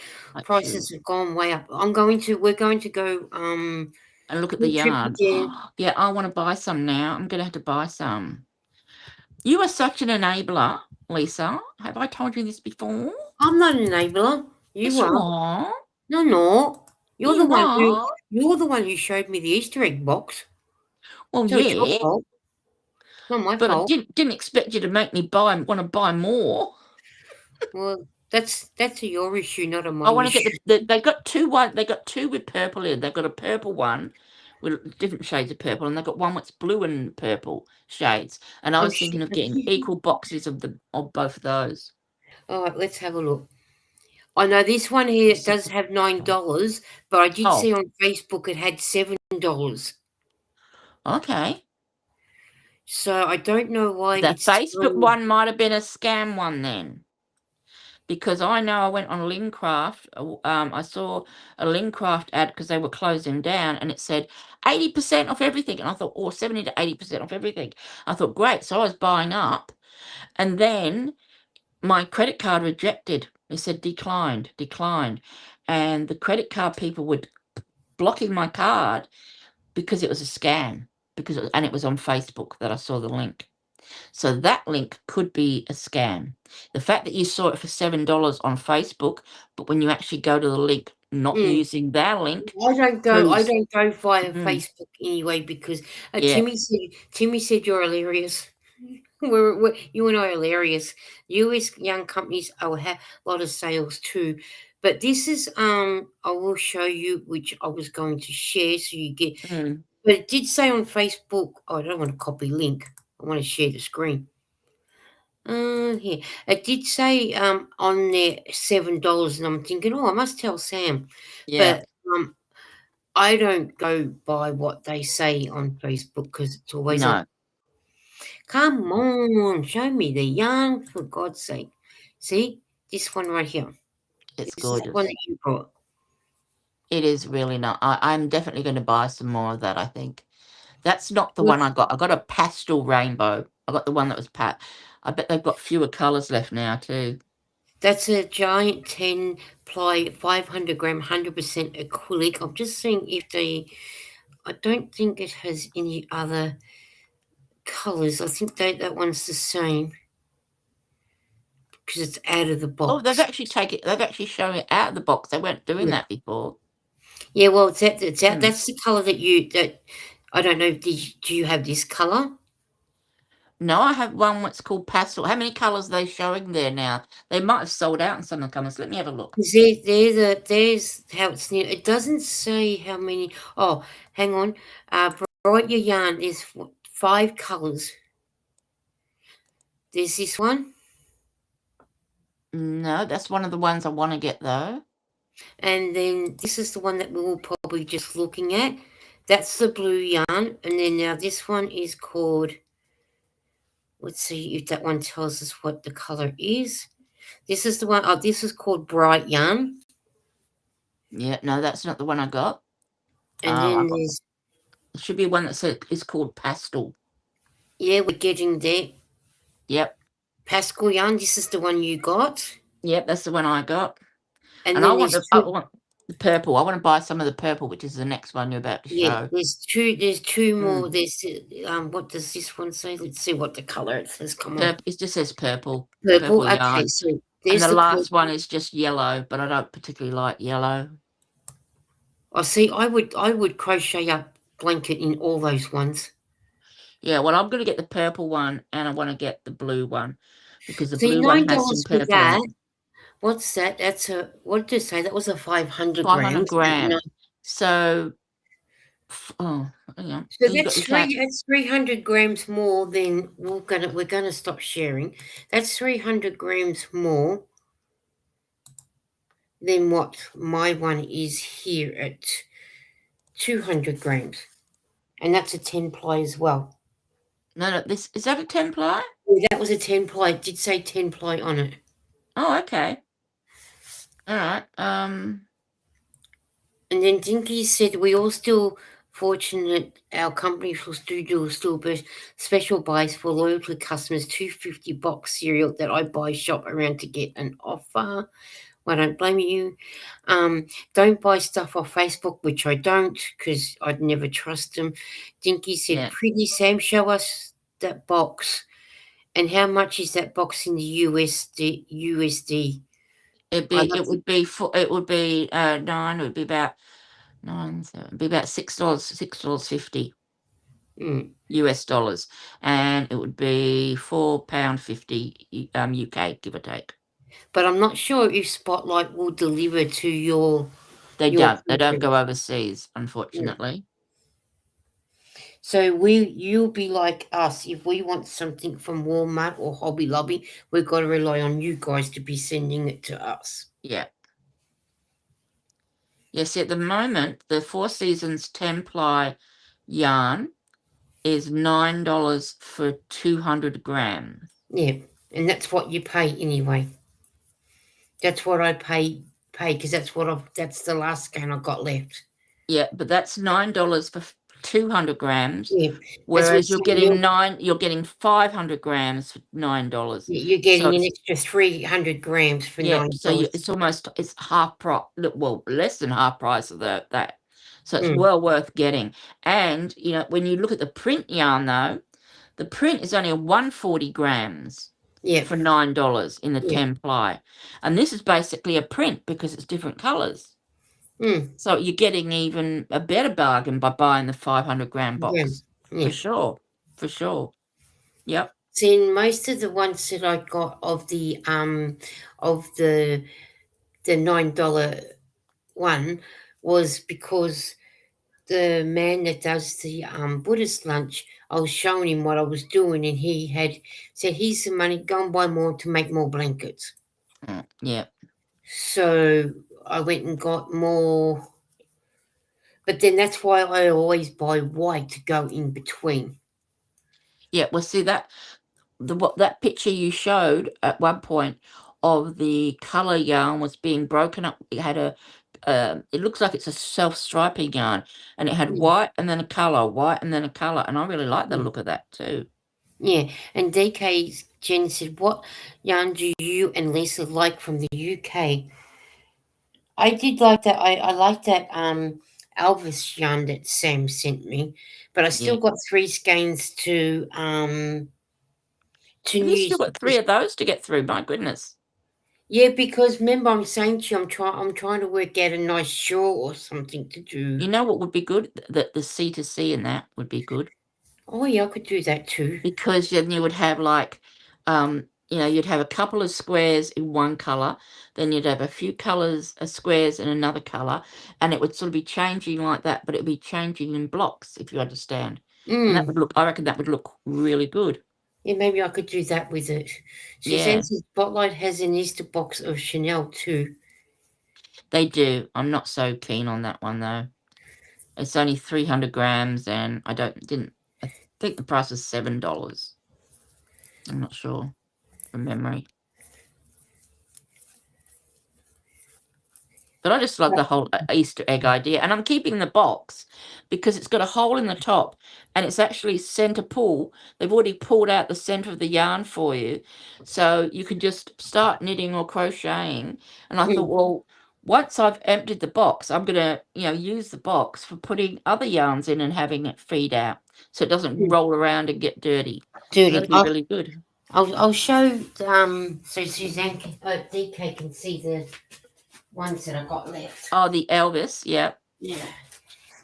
Prices have gone way up. We're going to go And look at the field trip yarn. again. Yeah, I want to buy some now. I'm going to have to buy some. You are such an enabler, Lisa. Have I told you this before? I'm not an enabler. Yes, You you are. are. No, no. You're the You one who are. you're the one who showed me the Easter egg box. Well, So it's your yeah, fault. It's not my but I fault. didn't expect you to make me want to buy more. Well, that's your issue, not a I mine want to issue. get they got two with purple in. They've got a purple one with different shades of purple, and they've got one with blue and purple shades. And I Oh was shit. thinking of getting equal boxes of both of those. All right, let's have a look. I know this one here does have $9, but I did Oh, see on Facebook it had $7. okay. So I don't know why The it's Facebook telling. one might have been a scam one then, because I know I went on Lincraft. I saw a Lincraft ad because they were closing down, and it said 80% off everything, and I thought, or 70 to 80% off everything. I thought, great. So I was buying up, and then my credit card rejected. It said declined. And the credit card people were blocking my card because it was a scam. And it was on Facebook that I saw the link. So that link could be a scam. The fact that you saw it for $7 on Facebook, but when you actually go to the link, not Mm. using their link, I don't proves. go via Mm, Facebook anyway because yeah. Timmy said you're hilarious. You and I are hilarious. US young companies will have a lot of sales too. But this is I will show you, which I was going to share so you get, Mm, but it did say on Facebook, oh, I don't want to copy link. I want to share the screen. Here. It did say on there $7, and I'm thinking, oh, I must tell Sam. yeah. But I don't go by what they say on Facebook because it's always on. No, Come on, show me the yarn for God's sake. See this one right here. it's This is the one gorgeous. that you brought. It is really not. I'm definitely going to buy some more of that, I think. That's not the Well, one I got. I got a pastel rainbow. I got the one that was I bet they've got fewer colours left now too. that's a giant 10 ply 500 gram 100% acrylic. I'm just seeing if they. I don't think it has any other colours. I think that one's the same because it's out of the Oh, they've box. actually shown it out of the box. They weren't doing Yeah, that before. yeah. Well, it's out. It's out. Hmm. That's the colour that. I don't know. Do you have this colour? No, I have one that's called pastel. How many colours are they showing there now? They might have sold out in some of the colours. Let me have a look. There's how it's new. It doesn't say how many. Oh, hang on. Bright your yarn. There's 5 colours. There's this one, No, that's one of the ones I want to get though. and then this is the one that we were probably just looking at. That's the blue yarn, and then now this one is called. Let's see if that one tells us what the colour is. This is the one. Oh, this is called bright yarn, Yeah, no, that's not the one I got. and I then got. there's. It should be one that is called pastel. Yeah, we're getting there. Yep, Pascal yarn. This is the one you got, yep, that's the one I got. and And I then want there's I 2. want the purple. I want to buy some of the purple, which is the next one you're about to Yeah, show. there's 2 Mm. more. There's what does this one say? Let's see what the color it says. Come on. It just says purple Purple. Okay, yarn. so And there's the the last one purple. is just yellow, but I don't particularly like yellow. I see. I would crochet up blanket in all those ones. Yeah, well, I'm gonna get the purple one, and I wanna get the blue one, because the See, blue one has $9 some for purple in that. it. What's that? That's a, what did you say? That was a 500 500 grams. No. grams. So, oh, hang on. So You got that's your cat. that's 300 grams more than we're gonna stop sharing. That's 300 grams more than what my one is here at 200 grams. And that's a 10 ply as well. No, this is that a 10 ply? Yeah, that was a 10 ply. It did say 10 ply on it. Oh, okay. All right. And then Dinky said we all still fortunate our company will still do special buys for loyalty customers, 250 box cereal that I buy shop around to get an offer. I don't blame you. Don't buy stuff off Facebook, which I don't because I'd never trust them. Dinky said, Yeah. "Pretty Sam, show us that box. And how much is that box in the USD?" I love It would be it would be 9. It would be about 9. So it'd be about $6, $6.50 US dollars, and it would be £4.50 UK, give or take. but I'm not sure if Spotlight will deliver to They your don't. They don't country. go overseas, Yeah. unfortunately. So you'll be like us. If we want something from Walmart or Hobby Lobby, we've got to rely on you guys to be sending it to us. Yeah. Yes, at the moment, the Four Seasons 10 ply yarn is $9 for 200 grams. Yeah, and that's what you pay anyway. That's what I pay because that's the last scan I got left. Yeah, but that's $9 for 200 grams, Yeah, that's what I'm whereas saying. you're getting 500 grams for $9. You're So getting an extra 300 grams for yeah, so $9. it's almost, it's half price, well, less than half price of that. So it's Mm, well worth getting. And when you look at the print yarn though, the print is only a 140 grams yeah, for $9 in the yeah. 10 ply. And this is basically a print because it's different colors. Mm, So you're getting even a better bargain by buying the 500-gram yeah, box. For yeah. sure. For sure. Yep. See, most of the ones that I got of the $9 one was because the man that does the Buddhist lunch, I was showing him what I was doing, and he had said, "Here's some money. Go and buy more to make more blankets." Yeah. So I went and got more, but then that's why I always buy white to go in between. Yeah. Well, see that picture you showed at one point of the color yarn was being broken up. It had it looks like it's a self-striping yarn, and it had Mm, white and then a color, white and then a color, and I really like the mm. look of that too. Yeah, and DK Jen said, "What yarn do you and Lisa like from the UK?" I did like that. I like that Elvis yarn that Sam sent me, but I still Yeah. got 3 skeins to Have you still use. got 3 of those to get through? My goodness. Yeah, because remember I'm saying to you, I'm trying to work out a nice shawl or something to do. You know what would be good? The C to C in that would be good. Oh yeah, I could do that too. Because then you would have like, you'd have a couple of squares in one color, then you'd have a few colors, squares in another color, and it would sort of be changing like that, but it would be changing in blocks, if you understand. And Mm. I reckon that would look really good. Yeah, maybe I could do that with it. Suzanne Yeah, says Spotlight has an Easter box of Chanel too. they do. I'm not so keen on that one though. It's only 300 grams, and I think the price is $7. I'm not sure from memory. But I just love the whole Easter egg idea. And I'm keeping the box because it's got a hole in the top and it's actually center pull. They've already pulled out the center of the yarn for you. So you can just start knitting or crocheting. And I thought, Mm, well, once I've emptied the box, I'm going to, use the box for putting other yarns in and having it feed out so it doesn't mm. roll around and get dirty. So Dirty. that'd be really good. I'll show so Suzanne DK can see the ones that I got left. Oh, the Elvis. Yeah. Yeah.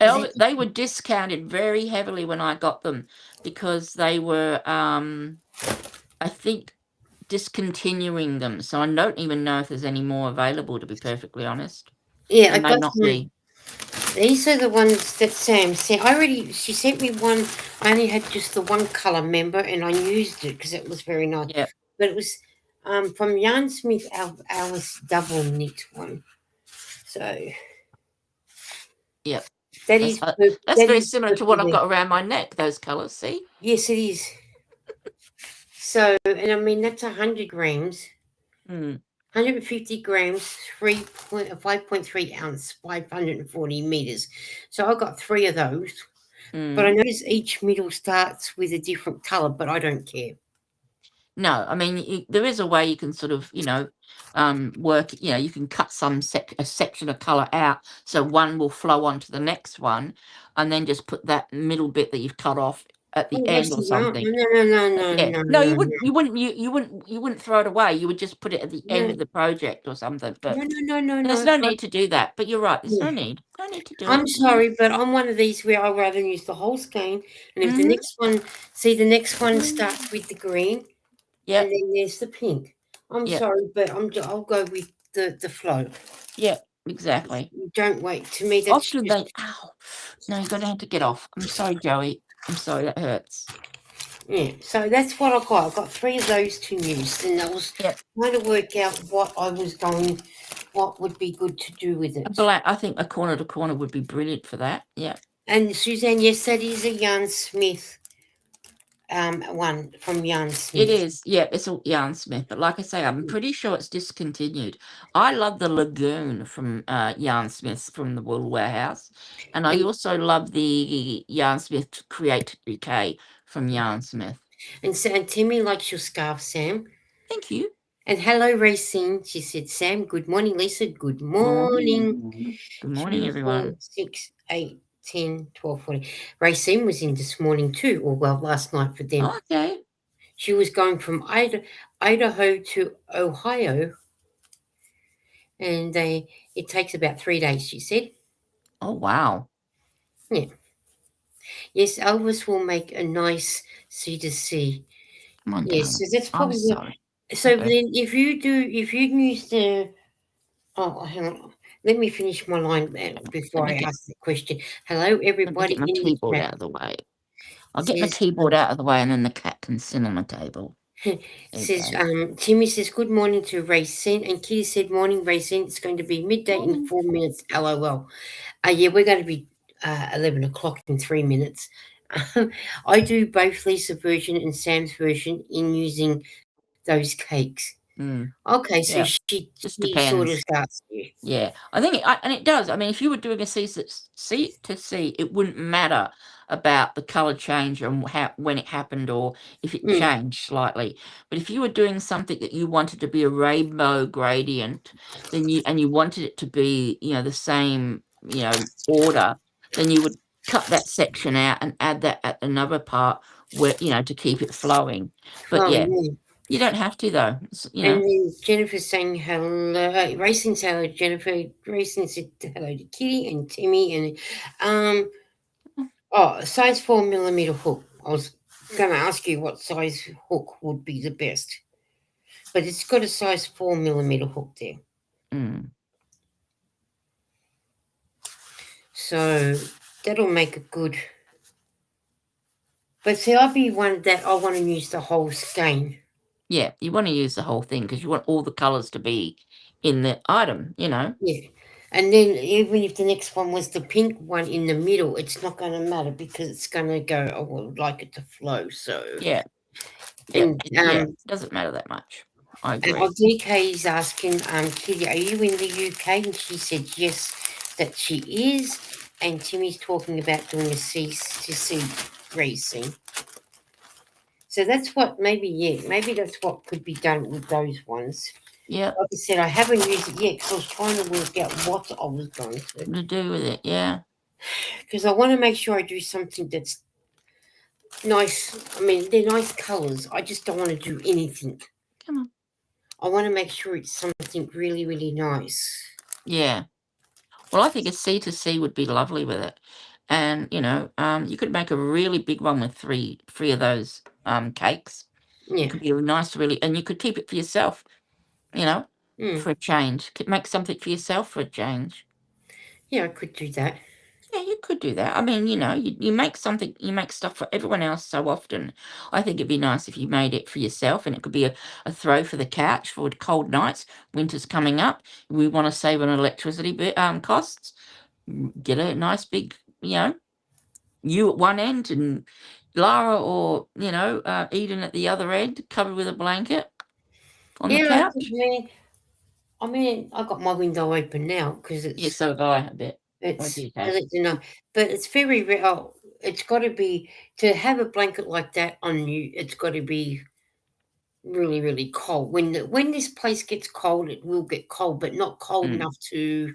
They were discounted very heavily when I got them because they were, I think, discontinuing them. So I don't even know if there's any more available, to be perfectly honest. Yeah, I There may got not some. be. These are the ones that Sam sent. She sent me one. I only had just the one color, member, and I used it because it was very nice. Yeah, But it was from Yarn Smith, our double knit one. So yeah. that That's is that very is similar to what I've purple. got around my neck. Those colours, see? Yes, it is. So, and I mean that's 100 grams. Mm, 150 grams, 5.3 ounce, 540 meters. So I got 3 of those. But I mm. notice each middle starts with a different color, but I don't care. No, I mean, there is a way you can sort of, work, you can cut a section of colour out so one will flow onto the next one, and then just put that middle bit that you've cut off at the Oh, end yes, or no, something. no, no, no, no, Yeah. no, No, no, no, you wouldn't throw it away. You would just put it at the end no, of the project or something. But no, no, no, there's no. no need to do that. But you're right. There's Yeah. no need. No need to do I'm it. sorry, but I'm one of these where I'd rather use the whole skein. And if the Mm-hmm. next one, the next one starts with the green, and Yep. then there's the pink. I'm Yep. sorry, but I'll go with the flow. Yep. Exactly. Don't wait. To me, that's Often just they. Ow. No, you're gonna have to get off. I'm sorry, Joey. I'm sorry. That hurts. yeah. So that's what I got. I got 3 of those to use, and I was Yep. trying to work out what would be good to do with it. I think a corner to corner would be brilliant for that. Yeah. And Suzanne, yes, that is a Yarn Smith one from Yarn It Smith. is. Yeah, it's a Yarn Smith. But like I say, I'm pretty sure it's discontinued. I love the Lagoon from Yarn Smith from the Wool Warehouse. And I And, also love the Yarn Smith Create UK from Yarn Smith. and Timmy likes your scarf, Sam. Thank you. And hello, Racine. She said, Sam, good morning. Lisa, good morning. Morning. Good morning, 2, 4, everyone. 6, 8, 10, 12, 14. Racine was in this morning too, or well, last night for them. Okay. She was going from Idaho to Ohio, and it takes about 3 days, she said. Oh, wow. Yeah. Yes, Elvis will make a nice C2C. Come on, Yes, darling. so that's I'm probably what. sorry. So Okay. then, if you use the, oh, hang on, let me finish my line Let before me I get ask the question. Hello, everybody my in the keyboard chat. out of the way. I'll get my Says keyboard out of the way and then the cat can sit on the table. says Okay. Timmy says good morning to Racine, and Kitty said morning Racine. It's going to be midday in Morning. 4 minutes. LOL. Yeah, we're going to be 11 o'clock in 3 minutes. I do both Lisa version and Sam's version in using those cakes. Mm. Okay, so Yeah. she Just sort of depends. starts there. Yeah, I think and it does. I mean, if you were doing a C to C, it wouldn't matter about the color change and when it happened or if it Mm, changed slightly. But if you were doing something that you wanted to be a rainbow gradient, then you wanted it to be, the same, order, then you would cut that section out and add that at another part where, to keep it flowing. But oh, yeah, yeah. you don't have to though. And then Jennifer saying hello. Racing said hello, Jennifer. Racing said hello to Kitty and Timmy. And size 4mm hook. I was going to ask you what size hook would be the best, but it's got a size 4mm hook there. Mm. So that'll make it good. But see, I'll be one that I want to use the whole skein. Yeah, you want to use the whole thing because you want all the colours to be in the item, Yeah. And then even if the next one was the pink one in the middle, it's not going to matter because it's going to go, I would like it to flow. So, Yeah, and doesn't matter that much. I and agree. DK is asking, Kitty, are you in the UK? And she said yes, that she is. And Timmy's talking about doing a C to C racing. So that's what maybe that's what could be done with those ones. Yeah, Like I said, I haven't used it yet because I was trying to work out what I was going to do with it. Yeah, because I want to make sure I do something that's nice. I mean, they're nice colours. I just don't want to do anything. come on. I want to make sure it's something really, really nice. Yeah. Well, I think a C to C would be lovely with it. And, you could make a really big one with three of those cakes. It Yeah. could be a nice, really, and you could keep it for yourself, you know, Mm. for a change. Could make something for yourself for a change. Yeah, I could do that. Yeah, you could do that. I mean, you make something, you make stuff for everyone else so often. I think it'd be nice if you made it for yourself, and it could be a throw for the couch for cold nights. Winter's coming up. We want to save on electricity costs. Get a nice big, you at one end and Lara or, Eden at the other end, covered with a blanket on the Yeah, couch. I got my window open now because Yeah, so have I a bit. I it's did have. to let you know, but it's very rare. Oh, it's got to be to have a blanket like that on you. It's got to be really, really cold. When this place gets cold, it will get cold, but not cold Mm. enough to.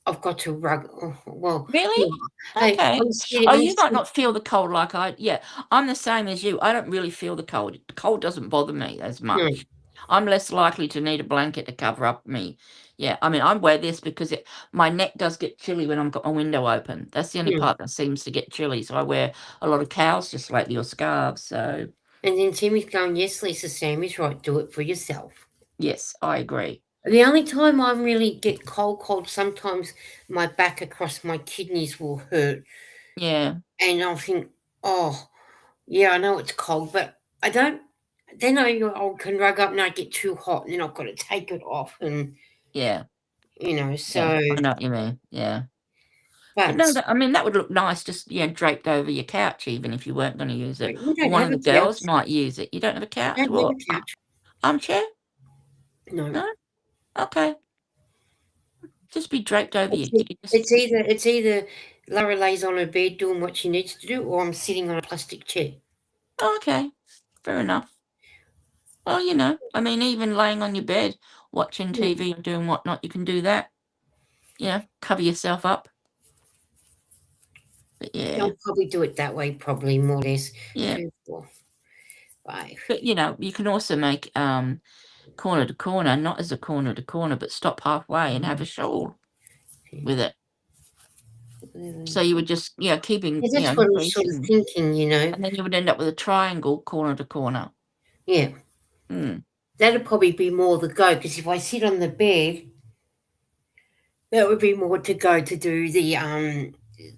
I've got to rug. Oh, well, Really? yeah. Hey, Okay. I'm Oh, sitting. I'm you might sitting. not feel the cold like yeah, I'm the same as you. I don't really feel the cold. The cold doesn't bother me as No, much. I'm less likely to need a blanket to cover up me. Yeah, I mean, I wear this because my neck does get chilly when I've got my window open. That's the only no. part that seems to get chilly. So I wear a lot of cows just lately or scarves. So And then Timmy's going, yes, Lisa, Sam is right. Do it for yourself. yes, I agree. The only time I really get cold, sometimes my back across my kidneys will hurt, Yeah, and I'll think, oh, yeah, I know it's cold, but I don't. Then I can rug up and I get too hot, and then I've got to take it off, and yeah, yeah. so. I know what you mean. Yeah. But no, But I mean, that would look nice just, draped over your couch even if you weren't gonna use it, we or don't one have of the a girls couch. might use it. You don't have a We couch? don't have Or a couch. armchair? No, No? Okay. Just be draped over it's you. e- You just it's either it's either Lara lays on her bed doing what she needs to do, or I'm sitting on a plastic chair. oh, okay. Fair enough. Well, I mean, even laying on your bed, watching Yeah, TV or doing whatnot, you can do that. Cover yourself up. But yeah, I'll probably do it that way, probably more or less. yeah. 2, 4, 5. But, you can also make, corner to corner, not as a corner to corner, but stop halfway and have a shawl with it. So you would just, keeping, Yeah, that's what I was sort of increasing, thinking. and then you would end up with a triangle corner to corner. Yeah, Mm, that'd probably be more the go because if I sit on the bed, that would be more to go to do the mm,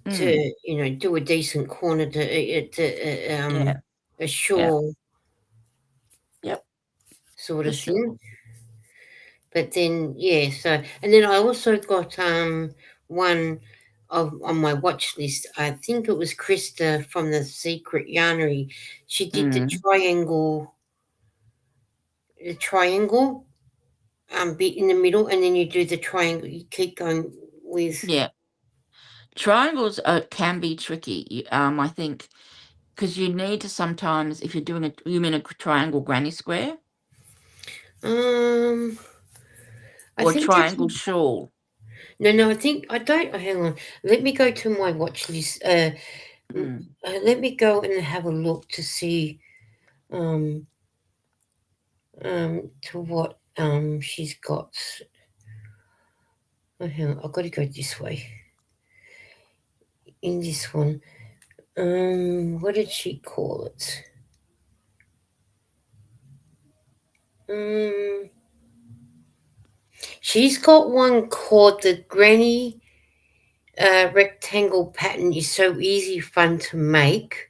to do a decent corner yeah, a yeah, shawl yep, sort for of thing. sure. But then yeah, so and then I also got one of on my watch list. I think it was Krista from the Secret Yarnery. She did Mm, the triangle bit in the middle, and then you do the triangle. You keep going with yeah. Triangles can be tricky. I think because you need to sometimes, if you're doing you mean a triangle granny square um. I or a think that's triangle shawl. no. I think I don't. Hang on. Let me go to my watch list. Mm, Let me go and have a look to see um to what she's got. Oh, hang on. I've got to go this way. In this one, what did she call it? Um, she's got one called the Granny rectangle pattern. Is so easy, fun to make.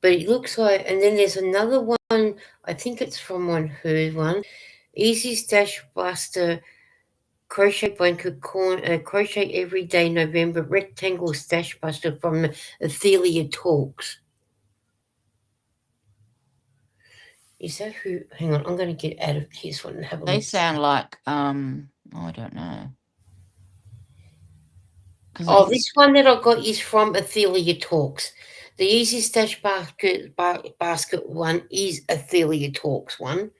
But it looks like, and then there's another one. I think it's from her one. Easy Stash Buster Crochet Blanket Crochet Everyday November Rectangle Stash Buster from Athelia Talks. Is that who? Hang on, I'm going to get out of this one and have a they look. sound like I don't know because Oh, this one that I got is from Athelia Talks. The Easy Stash Basket one is Athelia Talks one.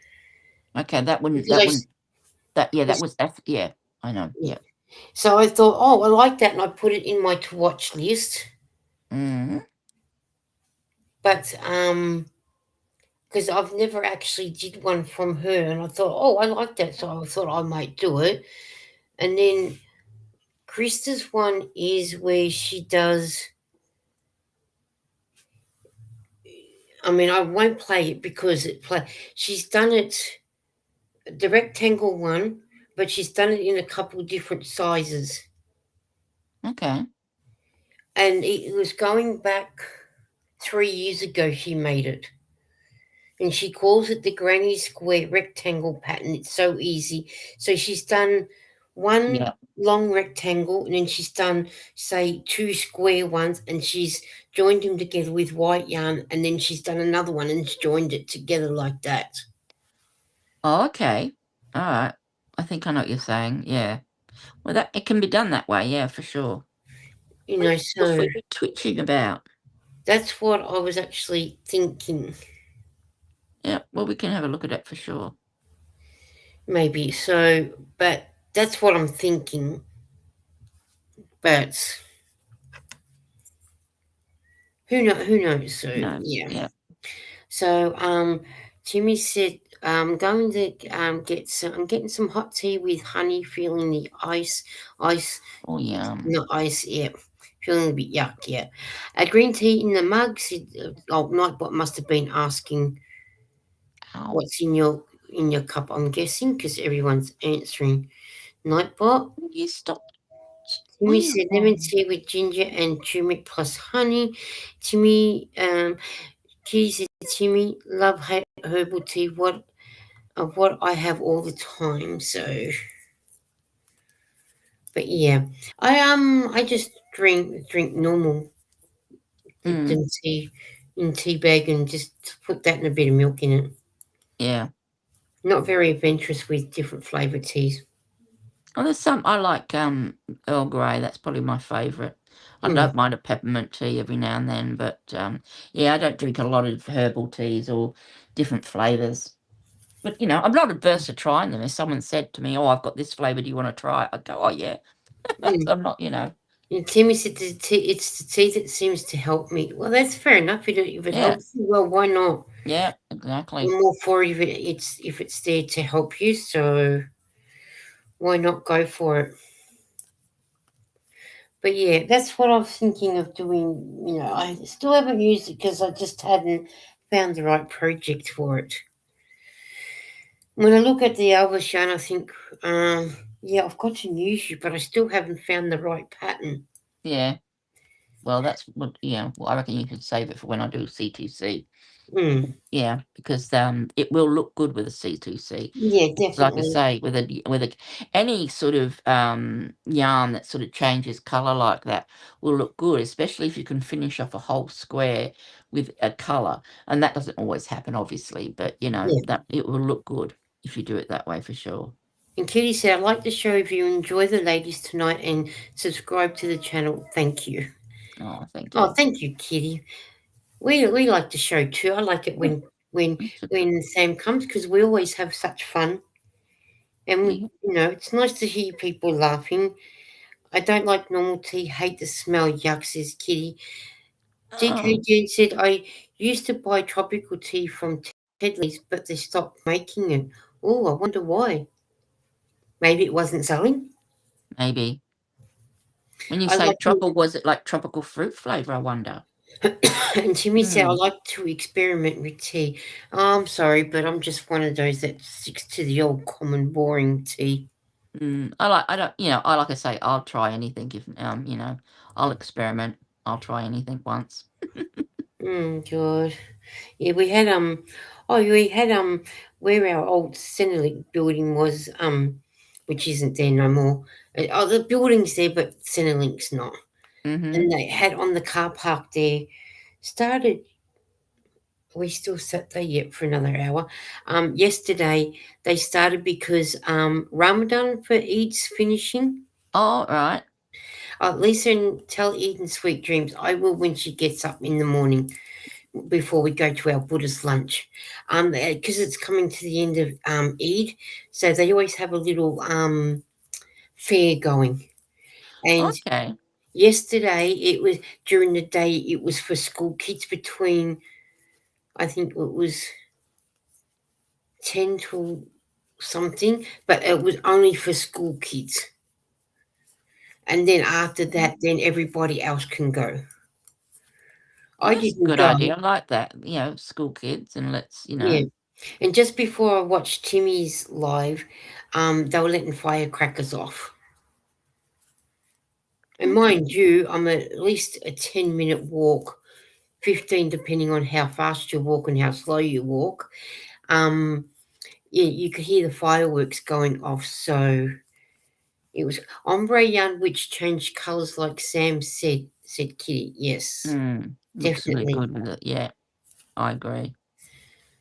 okay, that wouldn't Because that I, wouldn't that yeah s- that's yeah, I know, yeah. yeah. So I thought, oh, I like that, and I put it in my to watch list. Mm, But because I've never actually did one from her, and I thought, oh, I like that, so I thought I might do it. And then Krista's one is where she does. I mean, I won't play it because it play. She's done it the rectangle one, but she's done it in a couple different sizes, Okay. and it was going back 3 years ago. She made it, and she calls it the granny square rectangle pattern. It's so easy. So she's done one Yeah. long rectangle, and then she's done, say, two square ones, and she's joined them together with white yarn, and then she's done another one and joined it together like that. Oh, okay. All right. I think I know what you're saying. Yeah. Well, that it can be done that way. Yeah, for sure. You What know, is your so foot twitching about? that's what I was actually thinking. Yeah. Well, we can have a look at it for sure. Maybe so, but that's what I'm thinking. But who know? Who knows? So No. yeah. Yeah. So Jimmy said I'm going to get some. I'm getting some hot tea with honey, feeling the ice, Oh, yum. not ice. Yeah, feeling a bit yuck. Yeah, a green tea in the mug. Said, oh, Nightbot must have been asking Ow. what's in your cup. I'm guessing because everyone's answering. Nightbot. Will you stop? Will Timmy you? said lemon tea with ginger and turmeric plus honey. Timmy, Kitty said, Timmy, love herbal tea. What I have all the time. So, but yeah, I just drink normal Mm, Lipton tea in tea bag and just put that and a bit of milk in it. yeah. Not very adventurous with different flavour teas. Oh, there's some I like. Earl Grey. That's probably my favourite. I Mm, don't mind a peppermint tea every now and then, but yeah, I don't drink a lot of herbal teas or different flavours. But I'm not adverse to trying them. If someone said to me, "Oh, I've got this flavour. Do you want to try it?" I'd go, "Oh yeah." mm. I'm not. And Timmy said it's the tea that seems to help me. Well, that's fair enough. If it Yeah, helps you, well, why not? yeah, exactly. I'm all for if it's there to help you, so why not go for it? But yeah, that's what I was thinking of doing. I still haven't used it because I just hadn't found the right project for it. When I look at the Alvashane, I think, yeah, I've got to use you, but I still haven't found the right pattern. Yeah. Well, that's what. Yeah. Well, I reckon you could save it for when I do C2C. Mm, Yeah, because it will look good with a C2C. yeah, Like I definitely. say, with any sort of yarn that sort of changes colour like that will look good, especially if you can finish off a whole square with a colour. And that doesn't always happen, obviously, but Yeah. that it will look good if you do it that way for sure. And Kitty said, I'd like to show if you enjoy the ladies tonight and subscribe to the channel. Thank you. Oh, thank Oh, you. thank you, Kitty. We like the show too. I like it Yeah, when me too. when Sam comes because we always have such fun, and Yeah. it's nice to hear people laughing. I don't like normal tea. Hate the smell. Yuck, says Kitty. Oh, DKJ said I used to buy tropical tea from Tedley's, but they stopped making it. Oh, I wonder why. Maybe it wasn't selling. maybe. When you I say like to, tropical, was it like tropical fruit flavour, I wonder? and Timmy said I Mm. like to experiment with tea. Oh, I'm sorry, but I'm just one of those that sticks to the old common boring tea. I don't, like I say, I'll try anything if, I'll experiment. I'll try anything once. God. Yeah, we had oh we had where our old Centrelink building was, which isn't there no more. Oh, the building's there, but Centrelink's not. Mm-hmm. And they had on the car park there. Started. We still sat there yet for another hour. Yesterday they started because Ramadan for Eid's finishing. All right. Lisa and tell Eden sweet dreams. I will when she gets up in the morning before we go to our Buddhist lunch. Because it's coming to the end of Eid, so they always have a little fair going. And Okay. yesterday it was during the day. It was for school kids between, I think it was 10 to something, but it was only for school kids. and then after Mm. that, then everybody else can go. Well, I that's a didn't good go. idea. I like that. School kids, and Yeah. And just before I watched Timmy's live, they were letting firecrackers off. And Okay. mind you, I'm at least a 10-minute walk, 15 depending on how fast you walk and how slow you walk. Um, yeah, you could hear the fireworks going off. So it was ombre yarn which changed colours like Sam said Kitty. Yes, Looks really definitely. good with it. Yeah, I agree.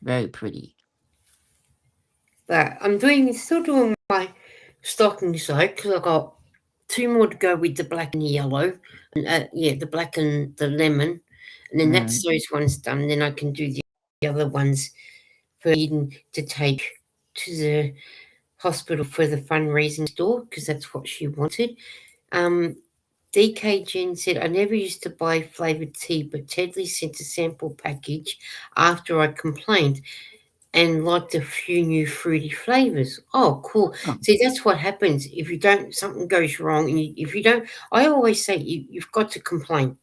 Very pretty. But I'm still doing my stockings though, because I've got two more to go with the black and the yellow, and yeah, the black and the lemon, and then that's Mm, those ones done. And then I can do the other ones for Eden to take to the hospital for the fundraising store because that's what she wanted. Um, DK Jen said, I never used to buy flavoured tea, but Tedley sent a sample package after I complained and liked a few new fruity flavors. Oh, cool. oh, See, that's what happens if you don't, something goes wrong. And if you don't, I always say you've got to complain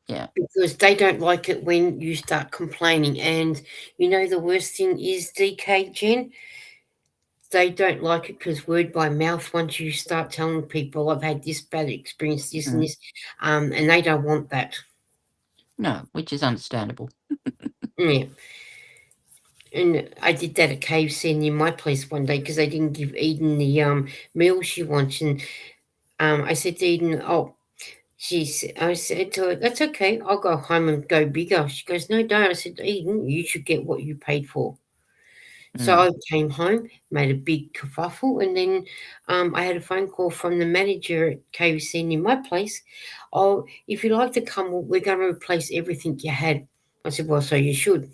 yeah. because they don't like it when you start complaining. And the worst thing is, DK Jen, they don't like it because word by mouth, once you start telling people, I've had this bad experience, this and Mm. this, and they don't want that. No, which is understandable. Yeah. And I did that at KFC in my place one day because they didn't give Eden the meal she wants. And I said to Eden, "Oh, I said to her, that's okay. I'll go home and go bigger." She goes, "No, don't." I said, "Eden, you should get what you paid for." So Mm. I came home, made a big kerfuffle, and then I had a phone call from the manager at KFC in my place. "Oh, if you like to come, we're going to replace everything you had." I said, "Well, so you should."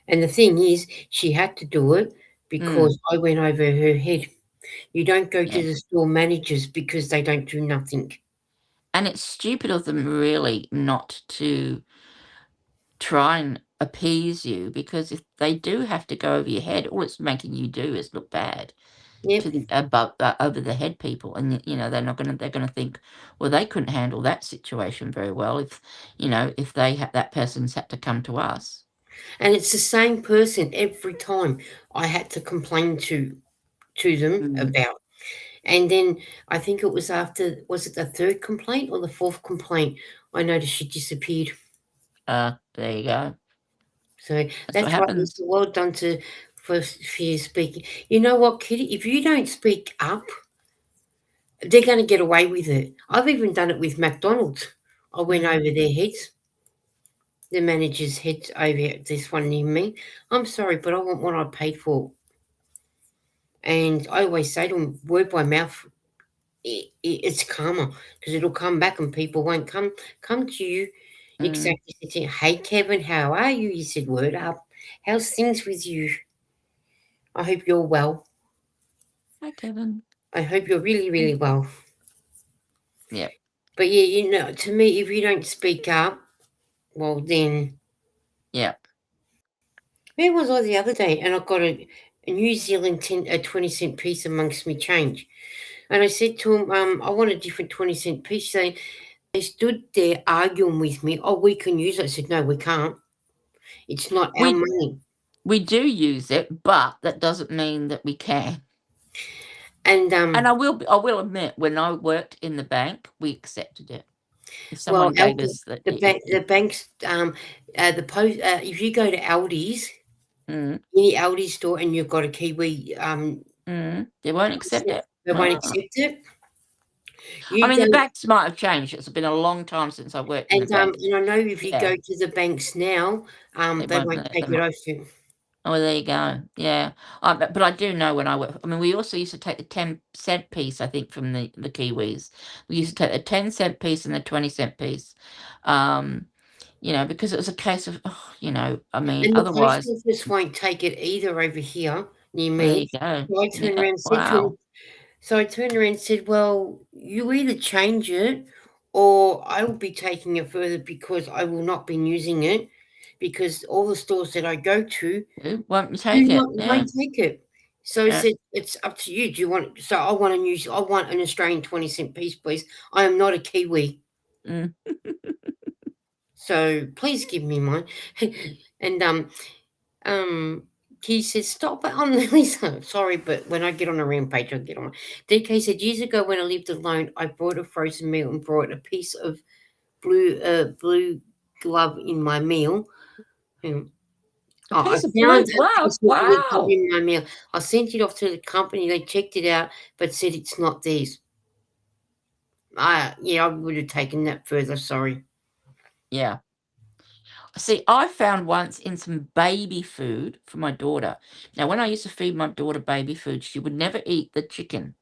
And the thing is, she had to do it Mm. because I went over her head. You don't go to Yeah. the store managers because they don't do nothing. And it's stupid of them really not to try and appease you, because if they do have to go over your head, all it's making you do is look bad Yep. to the above over the head people, and they're gonna think, well, they couldn't handle that situation very well if they had that person's had to come to us. And it's the same person every time I had to complain to them Mm. about. And then I think it was after, was it the third complaint or the fourth complaint? I noticed she disappeared. There you go. So That's what that's right, Lisa. happens. Well done for you speaking. You know what, Kitty? If you don't speak up, they're going to get away with it. I've even done it with McDonald's. I went Mm. over their heads, the manager's heads over at this one near me. I'm sorry, but I want what I paid for. And I always say to them, word by mouth, it's karma because it'll come back and people won't come to you. Mm. Exactly. Saying, hey, Kevin, how are you? You said, word up. How's things with you? I hope you're well. Hi, Kevin. I hope you're really, Mm. really well. Yep. But yeah, to me, if you don't speak up, well, then Yep. where was I the other day? And I got a New Zealand 20-cent piece amongst me change. And I said to him, I want a different 20-cent piece. They stood there arguing with me. Oh, we can use it. I said, no, we can't. It's not our We money. we do use it, but that doesn't mean that we can. And And I will admit, when I worked in the bank, we accepted it. If well, someone gave us that, the banks, the post. If you go to Aldi's, mm, any Aldi store, and you've got a Kiwi, they won't accept it. they won't Ah. accept it. I You mean, go the banks might have changed. It's been a long time since I worked in a bank. and I know if you Yeah, go to the banks now, they they won't won't let take them. it off you. Oh, there you go. Yeah, but I do know when I work. I mean, we also used to take the 10-cent piece, I think, from the Kiwis. We used to take the 10-cent piece and the 20-cent piece, um, because it was a case of, I mean, And the post otherwise, office won't take it either over here near well, there me. you go. So I turned Yeah, around and said to him, wow. well, you either change it or I will be taking it further because I will not be using it because all the stores that I go to Won't you do take it? not Yeah. won't take it. So he said, "It's up to you. Do you want?" So I want a new. I want an Australian 20-cent piece, please. I am not a Kiwi, Mm. so please give me mine. And um, he says, "Stop it, I'm really sorry, but when I get on a rampage, I get on." DK said, "Years ago when I lived alone, I bought a frozen meal and brought a piece of blue glove in my meal." Um, A I piece of blue found a glove. piece of blue glove Wow. in my meal. I sent it off to the company. They checked it out, but said it's not theirs. Yeah, I would have taken that further. Sorry. Yeah. See, I found once in some baby food for my daughter. Now, when I used to feed my daughter baby food, she would never eat the chicken.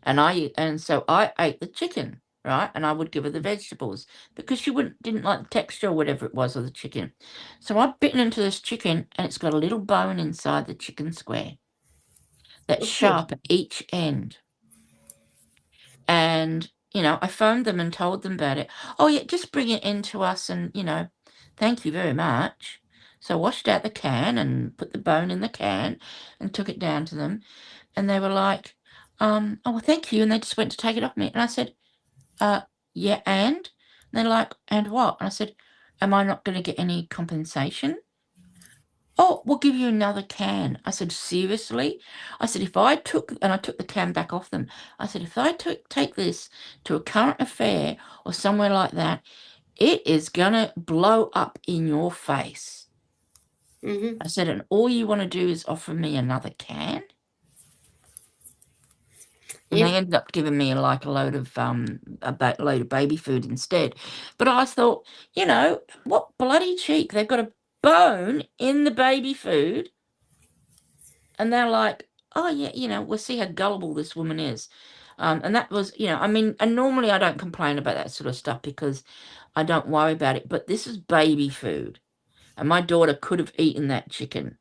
And so I ate the chicken, right? And I would give her the vegetables because she didn't like the texture or whatever it was of the chicken. So I'd bitten into this chicken and it's got a little bone inside the chicken square that's Oh, sharp at each end. And, I phoned them and told them about it. Oh, yeah, just bring it in to us and, thank you very much. So I washed out the can and put the bone in the can and took it down to them. And they were like, oh, well, thank you. And they just went to take it off me. And I said, uh, yeah, and? They're like, and what? And I said, am I not going to get any compensation? Oh, we'll give you another can. I said, seriously? I said, and I took the can back off them. I said, if I take this to a current affair or somewhere like that, it is going to blow up in your face. mm-hmm. I said, and all you want to do is offer me another can? And Yeah, they ended up giving me like a load of load of baby food instead. But I thought, what bloody cheek! They've got a bone in the baby food, and they're like, oh yeah, we'll see how gullible this woman is. And that was, I mean, and normally I don't complain about that sort of stuff because I don't worry about it. But this is baby food, and my daughter could have eaten that chicken,